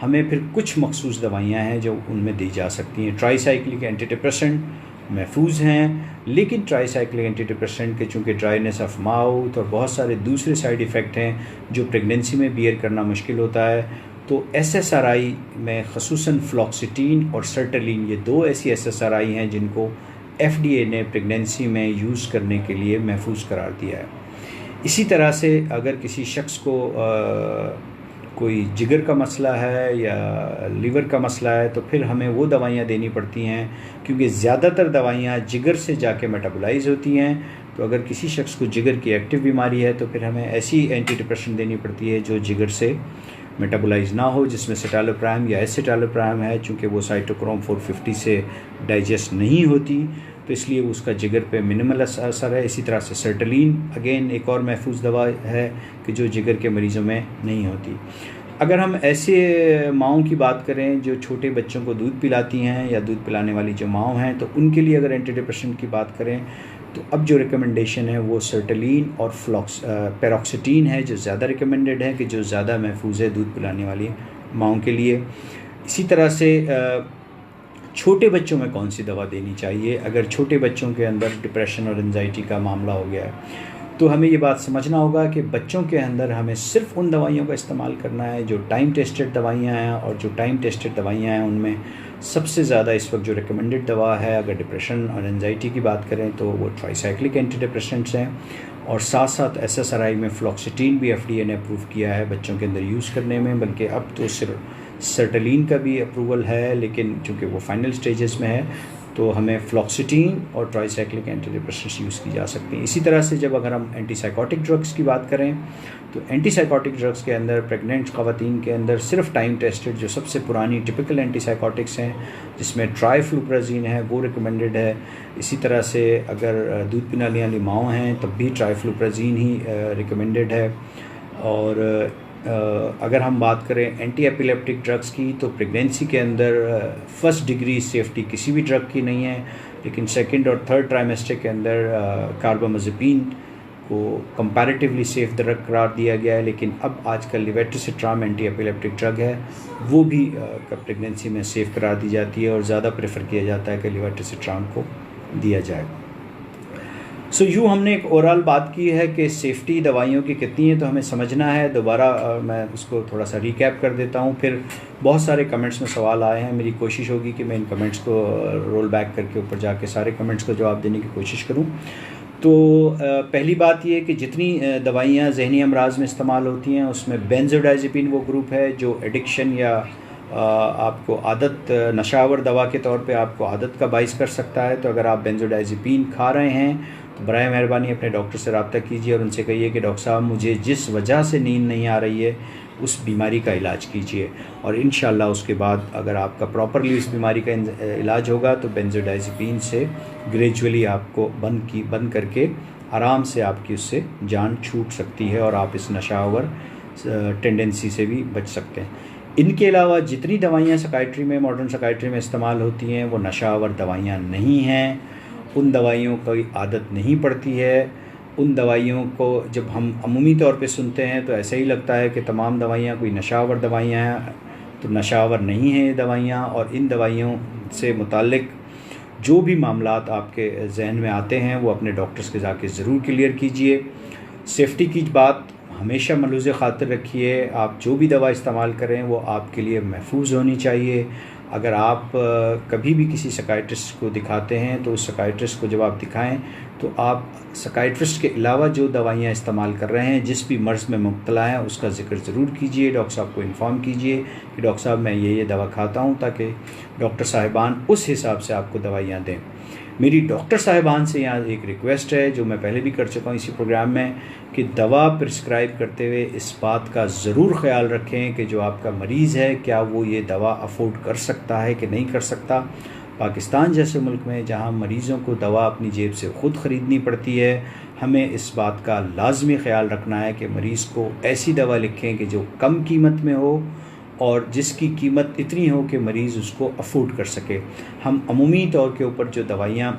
हमें फिर कुछ मखसूस दवाइयाँ हैं जो उनमें दी जा सकती हैं। ट्राईसाइक्लिक एंटी डिप्रेसेंट महफूज हैं, लेकिन ट्राईसाइक्लिक एंटी डिप्रेसेंट के चूँकि ड्राइनेस ऑफ माउथ और बहुत सारे दूसरे साइड इफ़ेक्ट हैं जो प्रेगनेंसी में बियर करना मुश्किल होता है, तो SSRI में ख़ुसूसन फ्लॉक्सिटीन और सर्टलिन, ये दो ऐसी SSRI हैं जिनको FDA ने प्रेगनेंसी में यूज़ करने के लिए महफूज करार दिया है। इसी तरह से अगर किसी शख्स को कोई जिगर का मसला है या लीवर का मसला है, तो फिर हमें वो दवाइयाँ देनी पड़ती हैं, क्योंकि ज़्यादातर दवाइयाँ जिगर से जाके मेटाबोलाइज होती हैं। तो अगर किसी शख्स को जिगर की एक्टिव बीमारी है तो फिर हमें ऐसी एंटी डिप्रेशन देनी पड़ती है जो जिगर से मेटाबोलाइज ना हो, जिसमें सिटालोप्राम या एसिटालोप्राम है। चूँकि वो साइटोक्रोम 450 से डाइजेस्ट नहीं होती, तो इसलिए उसका जिगर पे मिनिमल असर है। इसी तरह से सर्टलिन अगेन एक और महफूज दवा है कि जो जिगर के मरीज़ों में नहीं होती। अगर हम ऐसे माओं की बात करें जो छोटे बच्चों को दूध पिलाती हैं या दूध पिलाने वाली जो माओं हैं, तो उनके लिए अगर एंटी डिप्रेशन की बात करें तो अब जो रिकमेंडेशन है वो सर्टलिन और पैरोक्सिटीन है, जो ज़्यादा रिकमेंडेड है कि जो ज़्यादा महफूज है दूध पिलाने वाली माओं के लिए। इसी तरह से छोटे बच्चों में कौन सी दवा देनी चाहिए अगर छोटे बच्चों के अंदर डिप्रेशन और एंजाइटी का मामला हो गया है, तो हमें ये बात समझना होगा कि बच्चों के अंदर हमें सिर्फ उन दवाइयों का इस्तेमाल करना है जो टाइम टेस्टेड दवाइयाँ हैं, और जो टाइम टेस्टेड दवाइयाँ हैं उनमें सबसे ज़्यादा इस वक्त जो रिकमेंडेड दवा है अगर डिप्रेशन और एंजाइटी की बात करें तो वो ट्राईसाइक्लिक एंटी डिप्रेसेंट्स हैं, और साथ साथ SSRI में फ्लॉक्सिटीन भी FDA ने अप्रूव किया है बच्चों के अंदर यूज़ करने में, बल्कि अब तो सिर्फ सर्टलिन का भी अप्रूवल है, लेकिन चूँकि वो फाइनल स्टेजेस में है। तो हमें फ्लॉक्सिटीन और ट्राइसाइक्लिक एंटी डिप्रेसेंट्स यूज़ की जा सकती हैं। इसी तरह से जब अगर हम एंटीसाइकोटिक ड्रग्स की बात करें तो एंटीसाइकोटिक ड्रग्स के अंदर प्रेग्नेंट ख़वातीन के अंदर सिर्फ टाइम टेस्टेड जो सबसे पुरानी टिपिकल एंटीसाइकोटिक्स हैं जिसमें ट्राइफ्लुप्राजीन है वो रिकमेंडेड है। इसी तरह से अगर दूध पीने वाली माँ हैं तब भी ट्राइफ्लुप्राजीन ही रिकमेंडेड है। और अगर हम बात करें एंटी एपिलेप्टिक ड्रग्स की तो प्रेगनेंसी के अंदर फर्स्ट डिग्री सेफ्टी किसी भी ड्रग की नहीं है, लेकिन सेकंड और थर्ड ट्राइमेस्टर के अंदर कार्बामाज़ेपिन को कंपैरेटिवली सेफ ड्रग करार दिया गया है। लेकिन अब आजकल लेवेटिसिट्राम एंटी एपिलेप्टिक ड्रग है वो भी प्रेगनेंसी में सेफ करार दी जाती है और ज़्यादा प्रेफर किया जाता है कि लेवेटिसिट्राम को दिया जाए। सो यूँ हमने एक ओवरऑल बात की है कि सेफ्टी दवाइयों की कितनी है, तो हमें समझना है। दोबारा मैं उसको थोड़ा सा रिकैप कर देता हूँ। फिर बहुत सारे कमेंट्स में सवाल आए हैं, मेरी कोशिश होगी कि मैं इन कमेंट्स को रोल बैक करके ऊपर जाके सारे कमेंट्स को जवाब देने की कोशिश करूँ। तो पहली बात ये कि जितनी दवाइयाँ जहनी अमराज में इस्तेमाल होती हैं उसमें बेंजोडाइज़ेपिन वो ग्रुप है जो एडिक्शन या आपको आदत नशावर दवा के तौर पे आपको आदत का बाइस कर सकता है। तो अगर आप बेंजोडाइज़ेपिन खा रहे हैं तो बराए मेहरबानी अपने डॉक्टर से रब्ता कीजिए और उनसे कहिए कि डॉक्टर साहब मुझे जिस वजह से नींद नहीं आ रही है उस बीमारी का इलाज कीजिए, और इंशाल्लाह उसके बाद अगर आपका प्रॉपरली उस बीमारी का इलाज होगा तो बेंजोडाइज़ेपिन से ग्रेजुअली आपको बंद करके आराम से आपकी उससे जान छूट सकती है और आप इस नशावर टेंडेंसी से भी बच सकते हैं। इनके अलावा जितनी दवाइयाँ साइकियाट्री में मॉडर्न साइकियाट्री में इस्तेमाल होती हैं वो नशावर दवाइयाँ नहीं हैं, उन दवाइयों की आदत नहीं पड़ती है। उन दवाइयों को जब हम अमूमी तौर पे सुनते हैं तो ऐसा ही लगता है कि तमाम दवाइयाँ कोई नशावर दवाइयाँ हैं, तो नशावर नहीं हैं ये दवाइयाँ। और इन दवाइयों से मुताल्लिक जो भी मामलात आपके जहन में आते हैं वो अपने डॉक्टर्स के जाके ज़रूर क्लियर कीजिए। सेफ्टी की बात हमेशा मलूज़ ख़ातिर रखिए, आप जो भी दवा इस्तेमाल करें वो आपके लिए महफूज होनी चाहिए। अगर आप कभी भी किसी साइकियाट्रिस्ट को दिखाते हैं तो उस साइकियाट्रिस्ट को जब आप दिखाएं तो आप साइकियाट्रिस्ट के अलावा जो दवाइयाँ इस्तेमाल कर रहे हैं जिस भी मर्ज़ में मुब्तला हैं उसका ज़िक्र ज़रूर कीजिए, डॉक्टर साहब को इन्फॉर्म कीजिए कि डॉक्टर साहब मैं ये दवा खाता हूँ, ताकि डॉक्टर साहिबान उस हिसाब से आपको दवाइयाँ दें। मेरी डॉक्टर साहिबान से यहाँ एक रिक्वेस्ट है जो मैं पहले भी कर चुका हूँ इसी प्रोग्राम में कि दवा प्रिस्क्राइब करते हुए इस बात का ज़रूर ख्याल रखें कि जो आपका मरीज़ है क्या वो ये दवा अफोर्ड कर सकता है कि नहीं कर सकता। पाकिस्तान जैसे मुल्क में जहाँ मरीज़ों को दवा अपनी जेब से ख़ुद ख़रीदनी पड़ती है, हमें इस बात का लाजमी ख्याल रखना है कि मरीज़ को ऐसी दवा लिखें कि जो कम कीमत में हो और जिसकी कीमत इतनी हो कि मरीज़ उसको अफोर्ड कर सके। हम अमूमी तौर के ऊपर जो दवाइयाँ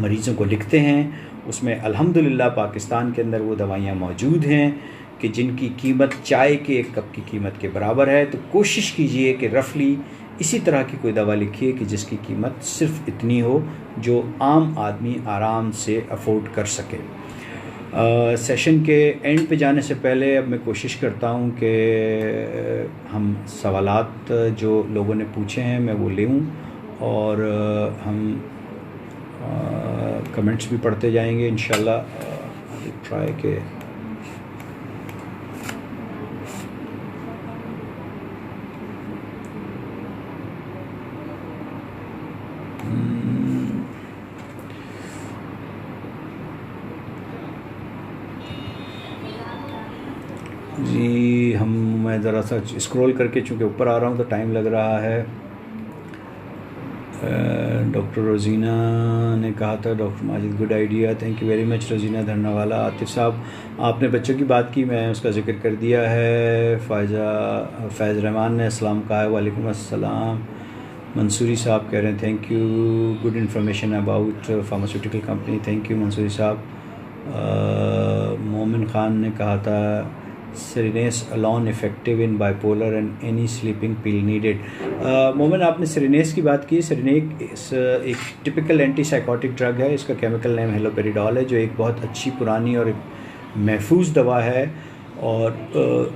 मरीज़ों को लिखते हैं उसमें अल्हम्दुलिल्लाह पाकिस्तान के अंदर वो दवाइयाँ मौजूद हैं कि जिनकी कीमत चाय के एक कप की कीमत के बराबर है। तो कोशिश कीजिए कि रफली इसी तरह की कोई दवा लिखिए कि जिसकी कीमत सिर्फ इतनी हो जो आम आदमी आराम से अफोर्ड कर सके। सेशन के एंड पे जाने से पहले अब मैं कोशिश करता हूँ कि हम सवालात जो लोगों ने पूछे हैं मैं वो लें और हम कमेंट्स भी पढ़ते जाएंगे इंशाल्लाह। ट्राई के जी मैं ज़रा सा स्क्रॉल करके चूँकि ऊपर आ रहा हूँ तो टाइम लग रहा है। डॉक्टर रोज़ीना ने कहा था doctor Majid good idea, thank you very much Rozina Dharnawala. Atif साहब आपने बच्चों की बात की, मैं उसका जिक्र कर दिया है। फैज़ रहमान ने अस्सलाम कहा है, वालेकुम अस्सलाम। मंसूरी साहब कह रहे हैं thank you, good information about pharmaceutical company, thank you Mansoori साहब। मोमिन खान ने कहा था serenace alone effective in bipolar and any sleeping pill needed. Momin आपने सेरेनेस की बात की। सेरेनेस एक टिपिकल एंटीसाइकोटिक ड्रग है, इसका केमिकल नेम हेलोपेरिडॉल है जो एक बहुत अच्छी पुरानी और महफूज दवा है। और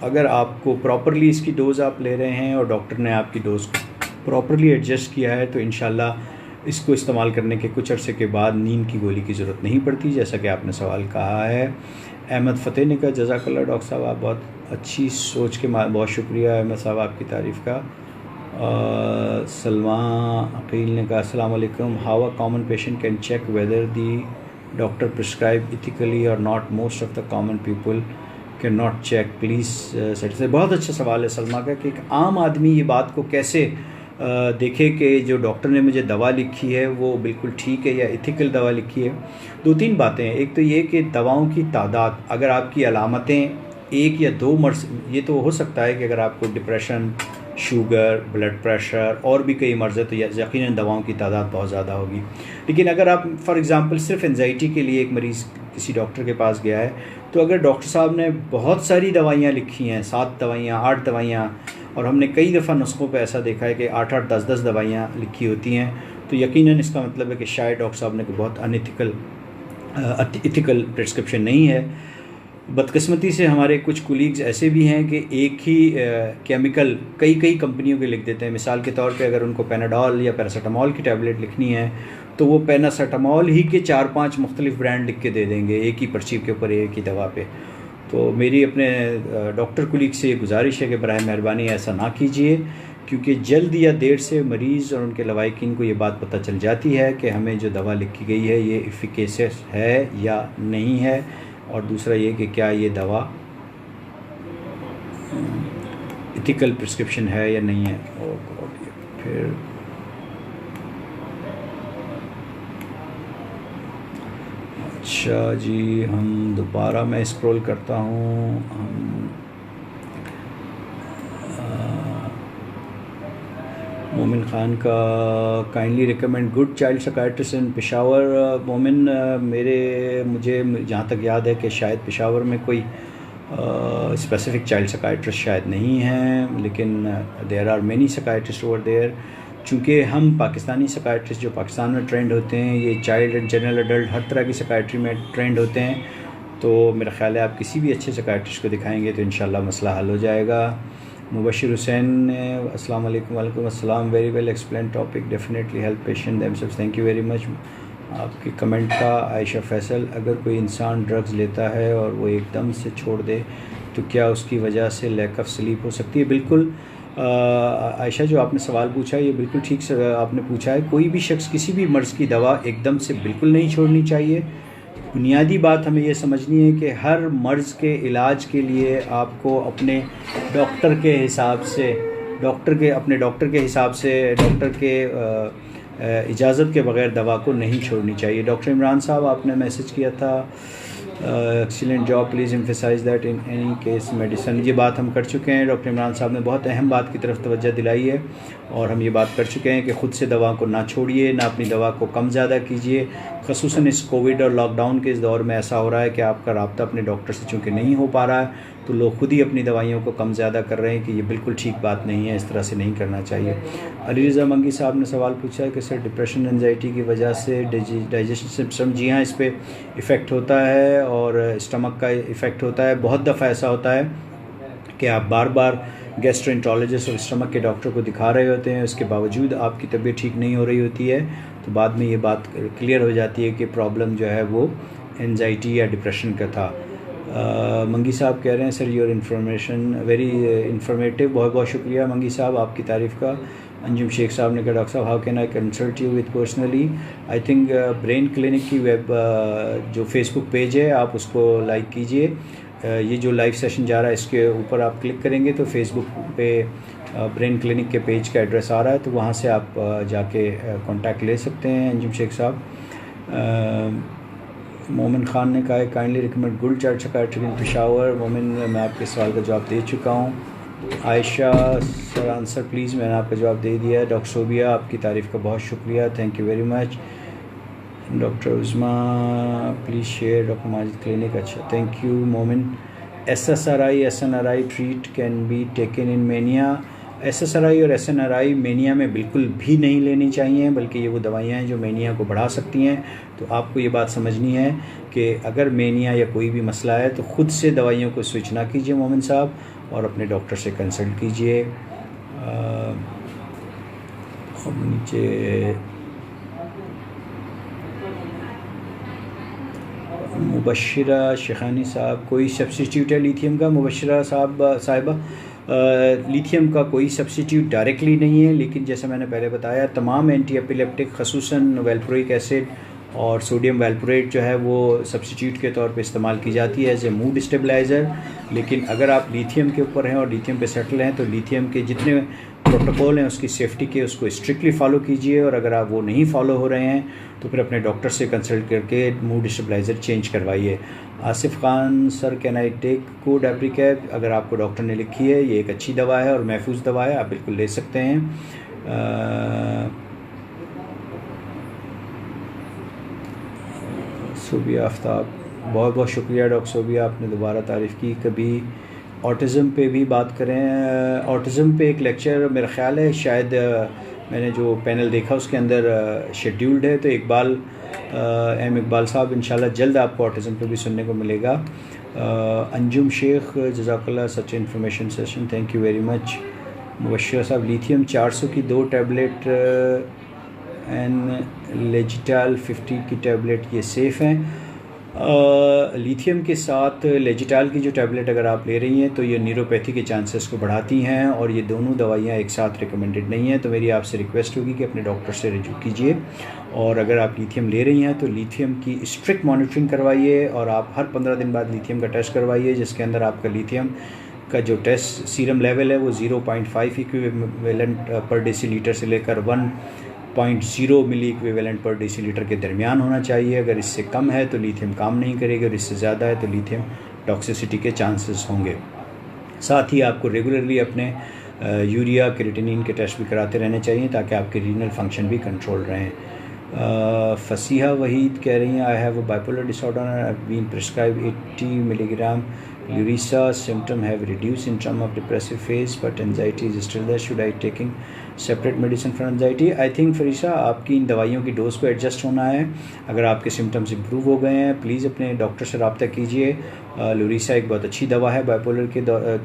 अगर आपको प्रॉपरली इसकी डोज़ आप ले रहे हैं और डॉक्टर ने आपकी डोज़ को प्रॉपरली एडजस्ट किया है तो इंशाल्लाह इसको इस्तेमाल करने के कुछ अरसे के बाद नींद की गोली की ज़रूरत नहीं पड़ती, जैसा कि आपने सवाल कहा है। अहमद फ़तेह ने कहा जज़ाकल्लाह डॉक्टर साहब, आप बहुत अच्छी सोच के बहुत शुक्रिया अहमद साहब आपकी तारीफ़ का। सलमा अकील ने कहा अस्सलाम वालेकुम, how a common patient can check whether the doctor prescribe ethically और not, most of the common people can not check, please satisfy. बहुत अच्छा सवाल है सलमा का कि एक आम आदमी ये बात को कैसे देखे कि जो डॉक्टर ने मुझे दवा लिखी है वो बिल्कुल ठीक है या इथिकल दवा लिखी है। दो तीन बातें हैं। एक तो ये कि दवाओं की तादाद, अगर आपकी अलामतें एक या दो मर्ज, ये तो हो सकता है कि अगर आपको डिप्रेशन, शुगर, ब्लड प्रेशर और भी कई मर्ज़ है तो यकीनन दवाओं की तादाद बहुत ज़्यादा होगी। लेकिन अगर आप फॉर एग्ज़ाम्पल सिर्फ एंजाइटी के लिए एक मरीज़ किसी डॉक्टर के पास गया है, तो अगर डॉक्टर साहब ने बहुत सारी दवाइयाँ लिखी हैं, 7 दवाइयाँ, 8 दवाइयाँ, और हमने कई दफ़ा नुस्खों पे ऐसा देखा है कि 8-8, 10-10 दवाइयाँ लिखी होती हैं, तो यकीनन इसका मतलब है कि शायद डॉक्टर साहब ने कोई बहुत अनइथिकल इथिकल प्रिस्क्रिप्शन नहीं है। बदकिस्मती से हमारे कुछ कुलीग्स ऐसे भी हैं कि एक ही केमिकल कई कई कंपनियों के लिख देते हैं। मिसाल के तौर पे अगर उनको पैनाडॉल या पैरासीटामॉल की टैबलेट लिखनी है तो वो पैरासीटामॉल ही के 4-5 मुख्तलिफ ब्रांड लिख के दे देंगे एक ही पर्ची के ऊपर, एक ही दवा पे। तो मेरी अपने डॉक्टर कुलीग से ये गुजारिश है कि बराए मेहरबानी ऐसा ना कीजिए, क्योंकि जल्द या देर से मरीज़ और उनके लवाकिन को ये बात पता चल जाती है कि हमें जो दवा लिखी गई है ये इफ़िकेसियस है या नहीं है, और दूसरा ये कि क्या ये दवा इथिकल प्रिस्क्रिप्शन है या नहीं है। और फिर अच्छा जी, हम दोबारा मैं स्क्रॉल करता हूँ। हम मोमिन ख़ान का kindly recommend good child psychiatrist in Peshawar. Momin, मुझे जहाँ तक याद है कि शायद पेशावर में कोई स्पेसिफ़िक चाइल्ड साइकियाट्रिस्ट शायद नहीं है, लेकिन there are many psychiatrist over there. चूँकि हम पाकिस्तानी साइकियाट्रिस्ट जो पाकिस्तान में ट्रेंड होते हैं, ये चाइल्ड एंड जनरल एडल्ट हर तरह की साइकियाट्री में ट्रेंड होते हैं, तो मेरा ख्याल है आप किसी भी अच्छे साइकियाट्रिस्ट को दिखाएंगे तो इंशाल्लाह मसला हल हो जाएगा। मुबशिर हुसैन, अस्सलाम वालेकुम। वालेकुम अस्सलाम, very well explain topic, definitely help patient themselves, thank you very much आपके कमेंट का। आयशा फैसल, अगर कोई इंसान ड्रग्स लेता है और वो एकदम से छोड़ दे तो क्या उसकी वजह से लैक ऑफ स्लीप हो सकती है? बिल्कुल आयशा, जो आपने सवाल पूछा है ये बिल्कुल ठीक से आपने पूछा है। कोई भी शख्स किसी भी मर्ज़ की दवा एकदम से बिल्कुल नहीं छोड़नी चाहिए। बुनियादी बात हमें ये समझनी है कि हर मर्ज़ के इलाज के लिए आपको अपने डॉक्टर के हिसाब से डॉक्टर के इजाज़त के बग़ैर दवा को नहीं छोड़नी चाहिए। डॉक्टर इमरान साहब, आपने मैसेज किया था, excellent job, please emphasize that in any case medicine. ये बात हम कर चुके हैं। डॉक्टर इमरान साहब ने बहुत अहम बात की तरफ तवज्जो दिलाई है, और हम ये बात कर चुके हैं कि ख़ुद से दवा को ना छोड़िए, ना अपनी दवा को कम ज़्यादा कीजिए। ख़ुसूसन इस कोविड और लॉकडाउन के इस दौर में ऐसा हो रहा है कि आपका रब्ता अपने डॉक्टर से चूँकि नहीं हो पा रहा है, तो लोग खुद ही अपनी दवाइयों को कम ज़्यादा कर रहे हैं, कि ये बिल्कुल ठीक बात नहीं है, इस तरह से नहीं करना चाहिए। अली रज़ा मंगी साहब ने सवाल पूछा है कि सर डिप्रेशन एंजाइटी की वजह से डाइजेशन सिस्टम, जी हाँ, इस पर इफ़ेक्ट होता है और स्टमक का इफ़ेक्ट होता है। बहुत दफ़ा ऐसा होता है कि आप बार बार गैस्ट्रोएंटरोलॉजिस्ट और स्टमक के डॉक्टर को दिखा रहे होते हैं, उसके बावजूद आपकी तबीयत ठीक नहीं हो रही होती है, तो बाद में ये बात क्लियर हो जाती है कि प्रॉब्लम जो है वो एंजाइटी या डिप्रेशन का था। मंगी साहब कह रहे हैं sir your information very informative, बहुत बहुत शुक्रिया मंगी साहब आपकी तारीफ़ का। अंजुम शेख साहब ने कहा डॉक्टर साहब how can I consult you with personally? I think brain clinic की वेब जो फेसबुक पेज है आप उसको लाइक कीजिए। ये जो लाइव सेशन जा रहा है इसके ऊपर आप क्लिक करेंगे तो फेसबुक पे ब्रेन क्लिनिक के पेज का एड्रेस आ रहा है, तो वहाँ से आप जाके कांटेक्ट ले सकते हैं अंजुम शेख साहब। मोमिन ख़ान ने कहा है kindly recommend good child psychiatrist in Peshawar. Momin, मैं आपके सवाल का जवाब दे चुका हूँ। आयशा सर आंसर प्लीज़, मैंने आपका जवाब दे दिया। डॉक्टर सोबिया, आपकी तारीफ़ का बहुत शुक्रिया, thank you very much. Doctor उज़मा please share doctor Majid clinic, अच्छा थैंक यू। मोमिन, SSRI SNRI treat can be taken in mania. SSRI और SNRI मेनिया में बिल्कुल भी नहीं लेनी चाहिए, बल्कि ये वो दवाइयाँ हैं जो मेनिया को बढ़ा सकती हैं। तो आपको ये बात समझनी है कि अगर मेनिया या कोई भी मसला है तो ख़ुद से दवाइयों को स्विच ना कीजिए मोमिन साहब, और अपने डॉक्टर से कंसल्ट कीजिए। नीचे मुबशिरा शेखानी साहब, कोई सब्सिट्यूट है लिथियम का? मुबशिरा साहिबा, लिथियम का कोई सब्स्टिट्यूट डायरेक्टली नहीं है, लेकिन जैसा मैंने पहले बताया तमाम एंटी एपिलेप्टिक खसूसन वैल्प्रोइक एसिड और सोडियम वैल्प्रोरेट जो है वो सब्स्टिट्यूट के तौर पे इस्तेमाल की जाती है एज ए मूड स्टेबलाइज़र। लेकिन अगर आप लिथियम के ऊपर हैं और लिथियम पे सेटल हैं तो लिथियम के जितने प्रोटोकॉल हैं उसकी सेफ्टी के उसको स्ट्रिक्टली फॉलो कीजिए, और अगर आप वो नहीं फॉलो हो रहे हैं तो फिर अपने डॉक्टर से कंसल्ट करके मूड स्टेबलाइज़र चेंज करवाइए। Asif Khan sir, can I take code apricap? अगर आपको डॉक्टर ने लिखी है, ये एक अच्छी दवा है और महफूज दवा है, आप बिल्कुल ले सकते हैं। सोबिया आफ्ताब, बहुत बहुत शुक्रिया डॉक्टर सोबिया, आपने दोबारा तारीफ़ की। कभी ऑटिज़म पे भी बात करें। ऑटिज़म पे एक लेक्चर मेरा ख़्याल है शायद मैंने जो पैनल देखा उसके अंदर शेड्यूल्ड है, तो इकबाल साहब इंशाल्लाह जल्द आपको ऑटिज़म पे भी सुनने को मिलेगा। अंजुम शेख, जज़ाकल्लाह such information session, thank you very much. Mubashir साहब, लिथियम 400 की 2 टैबलेट एंड लेजिटाल 50 की टैबलेट ये सेफ़ हैं। लिथियम के साथ लेजिटाल की जो टैबलेट अगर आप ले रही हैं तो ये न्यूरोपैथी के चांसेस को बढ़ाती हैं, और ये दोनों दवाइयाँ एक साथ रिकमेंडेड नहीं हैं। तो मेरी आपसे रिक्वेस्ट होगी कि अपने डॉक्टर से रजू कीजिए, और अगर आप लिथियम ले रही हैं तो लिथियम की स्ट्रिक्ट मॉनिटरिंग करवाइए, और आप हर 15 दिन बाद लिथियम का टेस्ट करवाइए, जिसके अंदर आपका लिथियम का जो टेस्ट सीरम लेवल है वो 0.5 इक्विवेलेंट पर डेसीलीटर से लेकर 1.0 मिली इक्विवेलेंट पर डेसीलीटर के दरमियान होना चाहिए। अगर इससे कम है तो लिथियम काम नहीं करेगी, और इससे ज़्यादा है तो लिथियम टॉक्सिसिटी के चांसेस होंगे। साथ ही आपको रेगुलरली अपने यूरिया क्रिएटिनिन के टेस्ट भी कराते रहने चाहिए ताकि आपके रीनल फंक्शन भी कंट्रोल रहें। फसीहा वहीद कह रही हैं, I have a bipolar disorder, I have been prescribe 80 milligram Lurisa, symptom have reduced in term of depressive phase, but anxiety is still there. Should I taking separate medicine for anxiety? I think फरीसा आपकी इन दवाइयों की डोज पे एडजस्ट होना है। अगर आपके सिम्टम्स इम्प्रूव हो गए हैं प्लीज़ अपने डॉक्टर से रब्ता कीजिए। लुरीसा एक बहुत अच्छी दवा है बाइपोलर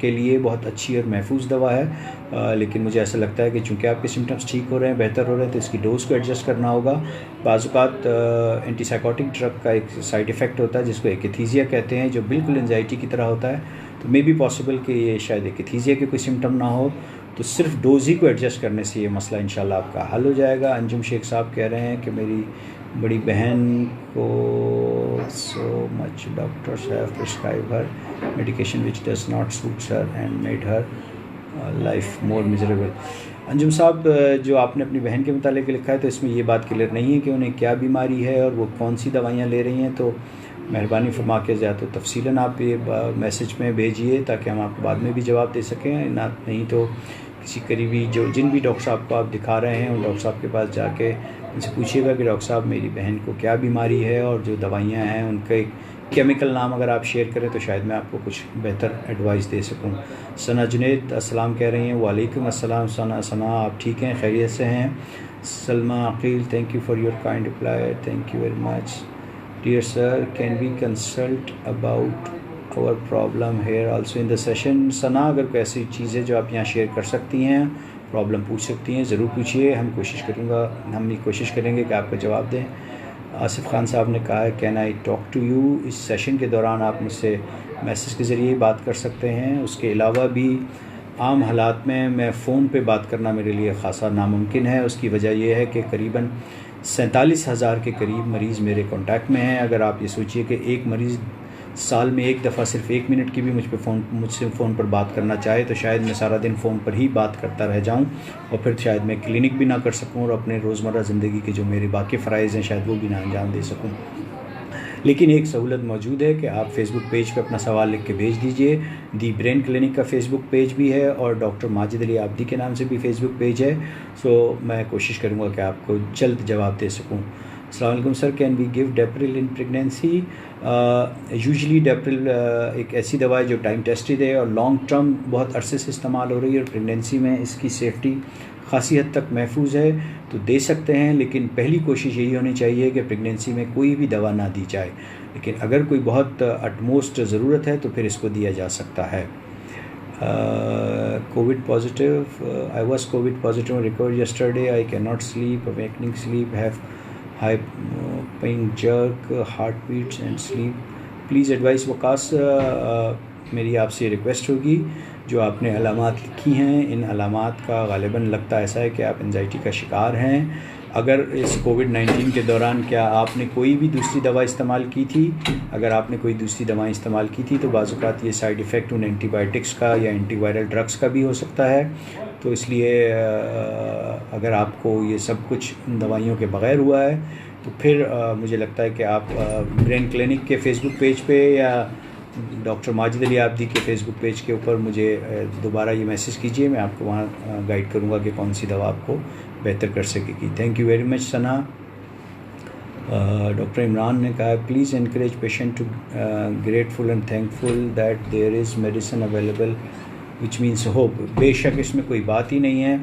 के लिए, बहुत अच्छी और महफूज दवा है, लेकिन मुझे ऐसा लगता है कि चूँकि आपके सिम्टम्स ठीक हो रहे हैं, बेहतर हो रहे हैं, तो इसकी डोज़ को एडजस्ट करना होगा। बाज़ात एंटीसाइकोटिक ड्रग का एक साइड इफ़ेक्ट होता है जिसको एकेथीजिया कहते हैं, जो बिल्कुल एंजाइटी की तरह होता है, तो मे बी पॉसिबल कि ये शायद एकेथीजिया के कोई सिम्टम ना हो, तो सिर्फ डोज ही को एडजस्ट करने से ये मसला इंशाल्लाह आपका हल हो जाएगा। अंजुम शेख साहब कह रहे हैं कि मेरी बड़ी बहन को so much doctors have prescribe her medication which does not suits her and made her life more miserable. Anjum साहब, जो आपने अपनी बहन के मुतालिक लिखा है तो इसमें ये बात क्लियर नहीं है कि उन्हें क्या बीमारी है और वो कौन सी दवाइयाँ ले रही हैं, तो मेहरबानी फरमा के ज़्यादा तो तफसीलन आप ये मैसेज में भेजिए ताकि हम आपको बाद में भी जवाब दे सकें। ना नहीं तो किसी करीबी जिन भी डॉक्टर साहब को आप दिखा रहे हैं उन डॉक्टर साहब के पास जाके उनसे पूछिएगा कि डॉक्टर साहब मेरी बहन को क्या बीमारी है, और जो दवाइयाँ हैं उनके केमिकल नाम अगर आप शेयर करें तो शायद मैं आपको कुछ बेहतर एडवाइस दे सकूं। सना जुनेद अस्सलाम कह रही हैं, वालेकुम अस्सलाम सना आप ठीक हैं, खैरियत से हैं। Salma Aqeel, thank you for your kind reply, thank you very much. Dear sir, can we consult about our problem here also in the session? Sana, अगर कोई ऐसी चीज़ है जो आप यहाँ शेयर कर सकती हैं, प्रॉब्लम पूछ सकती हैं, ज़रूर पूछिए, हम कोशिश करेंगे कि आपको जवाब दें। आसिफ खान साहब ने कहा है, can I talk to you? इस सेशन के दौरान आप मुझसे मैसेज के ज़रिए बात कर सकते हैं। उसके अलावा भी आम हालात में मैं फ़ोन पे बात करना मेरे लिए ख़ासा नामुमकिन है। उसकी वजह यह है कि करीबन 47,000 के करीब मरीज़ मेरे कांटेक्ट में हैं। अगर आप ये सोचिए कि एक मरीज़ साल में एक दफ़ा सिर्फ 1 मिनट की भी मुझसे फ़ोन पर बात करना चाहे तो शायद मैं सारा दिन फ़ोन पर ही बात करता रह जाऊं, और फिर शायद मैं क्लिनिक भी ना कर सकूं, और अपने रोज़मर्रा ज़िंदगी के जो मेरे बाकी फ़राइज़ हैं शायद वो भी ना अंजाम दे सकूं। लेकिन एक सहूलत मौजूद है कि आप फेसबुक पेज पे अपना सवाल लिख के भेज दीजिए। दी ब्रेन क्लिनिक का फेसबुक पेज भी है और डॉक्टर माजिद अली आब्दी के नाम से भी फेसबुक पेज है। सो मैं कोशिश करूँगा कि आपको जल्द जवाब दे सकूँ। अस्सलाम वालेकुम sir, can we give depril in pregnancy? Usually depril एक ऐसी दवा है जो टाइम टेस्टेड है और लॉन्ग टर्म बहुत अरसे से इस्तेमाल हो रही है, और प्रेगनेंसी में इसकी सेफ्टी ख़ासी हद तक महफूज है, तो दे सकते हैं। लेकिन पहली कोशिश यही होनी चाहिए कि प्रेगनेंसी में कोई भी दवा ना दी जाए, लेकिन अगर कोई बहुत अटमोस्ट ज़रूरत है तो फिर इसको दिया जा सकता है। COVID positive, I was COVID positive recovered yesterday, I can not sleep, awakening sleep, have high paying jerk, heart beats and sleep, please advice. Waqas, मेरी आपसे रिक्वेस्ट होगी जो आपने अलामात लिखी हैं, इन अलामात का गालिबन लगता ऐसा है कि आप एंजाइटी का शिकार हैं। अगर इस कोविड-19 के दौरान क्या आपने कोई भी दूसरी दवा इस्तेमाल की थी? अगर आपने कोई दूसरी दवाएं इस्तेमाल की थी तो बाज़ औक़ात ये साइड इफ़ेक्ट उन एंटीबायोटिक्स का या एंटीवायरल ड्रग्स का भी हो सकता है। तो इसलिए अगर आपको ये सब कुछ इन दवाइयों के बग़ैर हुआ है तो फिर मुझे लगता है कि आप ब्रेन क्लिनिक के फ़ेसबुक पेज पे या डॉक्टर माजिद अली आबदी के फ़ेसबुक पेज के ऊपर मुझे दोबारा ये मैसेज कीजिए, मैं आपको वहाँ गाइड करूँगा कि कौन सी दवा आपको बेहतर कर सकेगी। Thank you very much Sana. Doctor Imran ने कहा please encourage patient to grateful and thankful that there is medicine available which means hope. बेशक इसमें कोई बात ही नहीं है।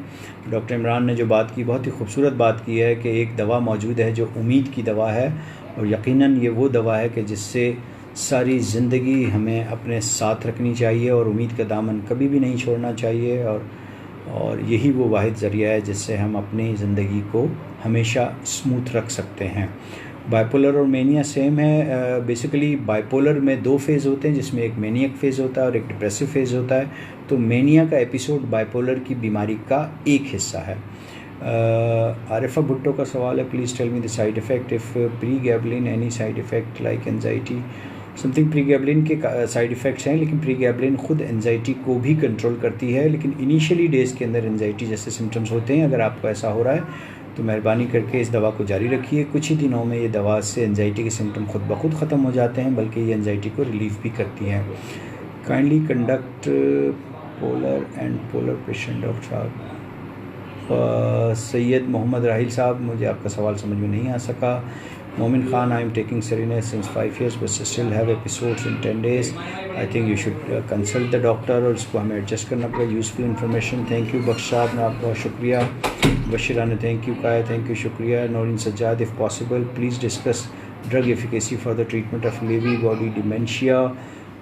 डॉक्टर इमरान ने जो बात की बहुत ही खूबसूरत बात की है कि एक दवा मौजूद है जो उम्मीद की दवा है, और यकीनन ये वो दवा है कि जिससे सारी ज़िंदगी हमें अपने साथ रखनी चाहिए और उम्मीद का दामन कभी भी नहीं छोड़ना चाहिए, और यही वो वाहिद ज़रिया है जिससे हम अपनी ज़िंदगी को हमेशा स्मूथ रख सकते हैं। बाइपोलर और मेनिया सेम है। बेसिकली बाइपोलर में 2 फेज़ होते हैं, जिसमें एक मेनियक फ़ेज़ होता है और एक डिप्रेसिव फ़ेज़ होता है। तो मेनिया का एपिसोड बाइपोलर की बीमारी का एक हिस्सा है। आरिफा भुट्टो का सवाल है please tell me the side effect if pregabalin any side effect like anxiety something. Pregabalin के साइड इफ़ेक्ट्स हैं, लेकिन प्रीगैबलिन ख़ुद एंजाइटी को भी कंट्रोल करती है, लेकिन इनिशियली डेज़ के अंदर एंजाइटी जैसे सिम्टम्स होते हैं। अगर आपको ऐसा हो रहा है तो मेहरबानी करके इस दवा को जारी रखिए। कुछ ही दिनों में ये दवा से एंजाइटी के सिम्टम खुद ब खुद ख़त्म हो जाते हैं, बल्कि ये एंजाइटी को रिलीफ भी करती हैं। Kindly conduct polar and polar patient doctor साहब। सैयद मोहम्मद राहिल साहब, मुझे आपका सवाल समझ में नहीं आ सका। Momin Khan, I am taking serenace since 5 years but still have episodes in 10 days। I think you should consult the doctor, और इसको हमें एडजस्ट करना पड़ेगा। Useful information, thank you. Bakhsh साहब ने आपका शुक्रिया। बशीरा ने थैंक यू कहा है, थैंक यू शुक्रिया। Naureen Sajjad, if possible please discuss drug efficacy for the treatment of Lewy body dementia.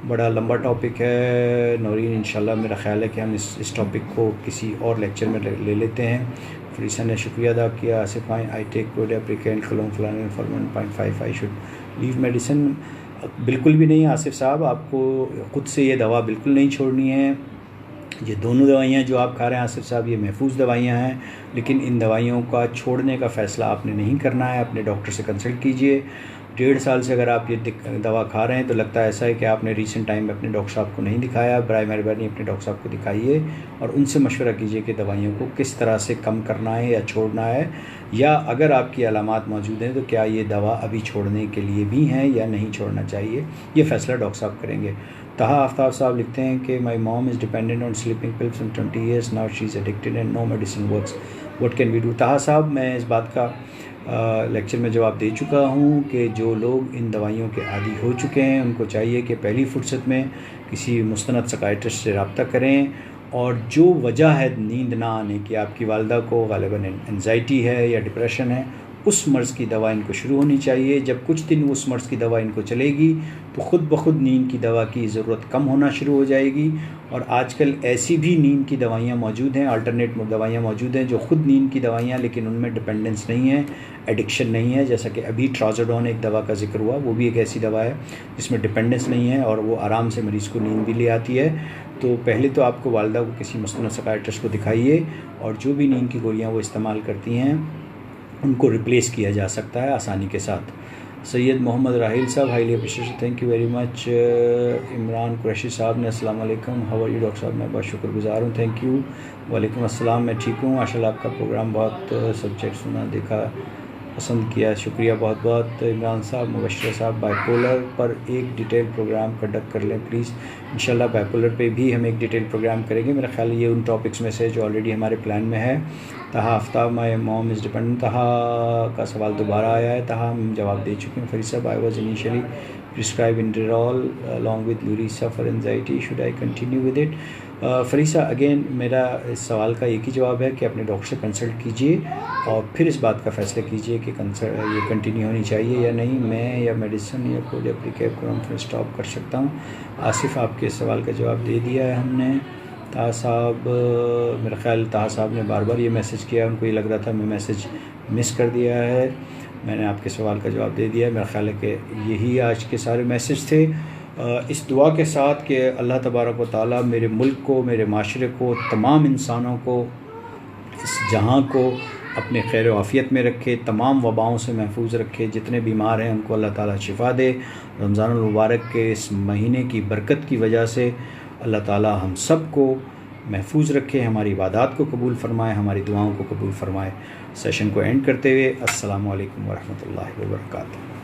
बड़ा लंबा टॉपिक है नौरीन, इंशाल्लाह मेरा ख़्याल है कि हम इस टॉपिक को किसी और लेक्चर में ले लेते हैं। फरीसा ने शुक्रिया अदा किया। आसिफ आई टेक कोडेप्रिकेंट क्लोम फलान Forman 0.5 I should leave medicine. बिल्कुल भी नहीं आसिफ साहब, आपको ख़ुद से ये दवा बिल्कुल नहीं छोड़नी है। ये दोनों दवाइयाँ जो आप खा रहे हैं आसिफ साहब, ये महफूज दवाइयाँ हैं, लेकिन इन दवाइयों का छोड़ने का फ़ैसला आपने नहीं करना है। अपने डॉक्टर से कंसल्ट कीजिए। 1.5 साल से अगर आप ये दवा खा रहे हैं तो लगता है ऐसा है कि आपने रीसेंट टाइम में अपने डॉक्टर साहब को नहीं दिखाया। बराए मेहरबानी अपने डॉक्टर साहब को दिखाइए और उनसे मशवरा कीजिए कि दवाइयों को किस तरह से कम करना है या छोड़ना है, या अगर आपकी अलामात मौजूद हैं तो क्या ये दवा अभी छोड़ने के लिए भी हैं या नहीं छोड़ना चाहिए, ये फ़ैसला डॉक्टर साहब करेंगे। तहा आफ्ताब साहब लिखते हैं कि my mom is dependent on sleeping pills from 20 years now she is addicted and no medicine works, what can we do. Taha साहब, मैं इस बात का लेक्चर में जवाब दे चुका हूँ कि जो लोग इन दवाइयों के आदी हो चुके हैं उनको चाहिए कि पहली फुर्सत में किसी मुस्तनद साइकियाट्रिस्ट से रब्ता करें, और जो वजह है नींद ना आने की, आपकी वालदा को गालिबन एंजाइटी है या डिप्रेशन है, उस मर्ज़ की दवा इनको शुरू होनी चाहिए। जब कुछ दिन उस मर्ज़ की दवा इनको चलेगी तो ख़ुद ब खुद नींद की दवा की ज़रूरत कम होना शुरू हो जाएगी। और आजकल ऐसी भी नींद की दवाइयाँ मौजूद हैं, अल्टरनेट दवाइयाँ मौजूद हैं जो ख़ुद नींद की दवाइयाँ, लेकिन उनमें डिपेंडेंस नहीं है, एडिक्शन नहीं है। जैसा कि अभी ट्राज़ोडोन एक दवा का जिक्र हुआ, वो भी एक ऐसी दवा है जिसमें डिपेंडेंस नहीं है और वो आराम से मरीज़ को नींद भी ले आती है। तो पहले तो आपको वालदा को किसी मुस्तनद साइकियाट्रिस्ट को दिखाइए, और जो भी नींद की गोलियाँ वो इस्तेमाल करती हैं उनको रिप्लेस किया जा सकता है आसानी के साथ। सैयद मोहम्मद राहिल साहब, highly appreciate, thank you very much. Imran Qureshi साहब ने अस्सलाम वालेकुम, हाउ आर यू डॉक्टर साहब, मैं बहुत शुक्रगुजार हूँ, थैंक यू। वालेकुम अस्सलाम, मैं ठीक हूँ, माशाल्लाह आपका प्रोग्राम बहुत सब्जेक्ट सुना, देखा, पसंद किया, शुक्रिया बहुत बहुत। इमरान साहब, मुबश्शिर साहब, बाइपोलर पर एक डिटेल प्रोग्राम कंडक्ट कर लें प्लीज़। इंशाल्लाह बाइपोलर पे भी हम एक डिटेल प्रोग्राम करेंगे। मेरा ख्याल ये उन टॉपिक्स में से जो ऑलरेडी हमारे प्लान में है। तहा आफ्ताब, माई मॉम इज़ डिपेंडेंट, तहा का सवाल दोबारा आया है, तहा हम जवाब दे चुके हैं। फरीद साहब, I was initially prescribe Inderal along with Lurisa for anxiety, should I continue with it. Farisa, again मेरा इस सवाल का एक ही जवाब है कि अपने डॉक्टर से कंसल्ट कीजिए और फिर इस बात का फ़ैसला कीजिए कि ये कंटिन्यू होनी चाहिए या नहीं। मैं या मेडिसिन या कोई एप्लीकेशन फिर स्टॉप कर सकता हूँ। आसिफ, आपके सवाल का जवाब दे दिया है हमने। ताहा साहब, मेरा ख्याल ताहा साहब ने बार बार ये मैसेज किया, उनको ये लग रहा था मैं मैसेज मिस कर दिया है। मैंने आपके सवाल का जवाब दे दिया है। मेरा ख्याल है कि यही आज के सारे मैसेज थे। इस दुआ के साथ कि अल्लाह तबारक व तआला मेरे मुल्क को, मेरे माशरे को, तमाम इंसानों को, इस जहां को अपने खैर आफ़ियत में रखे, तमाम वबाओं से महफूज रखे। जितने बीमार हैं उनको अल्लाह ताला शिफ़ा दे। रमज़ानुल मुबारक के इस महीने की बरकत की वजह से अल्लाह ताला हम सब को महफूज रखे, हमारी इबादत को कबूल फ़रमाए, हमारी दुआओं को कबूल फ़रमाए। सेशन को एंड करते हुए अस्सलामु अलैकुम वरहमतुल्लाहि वबरकातुहू।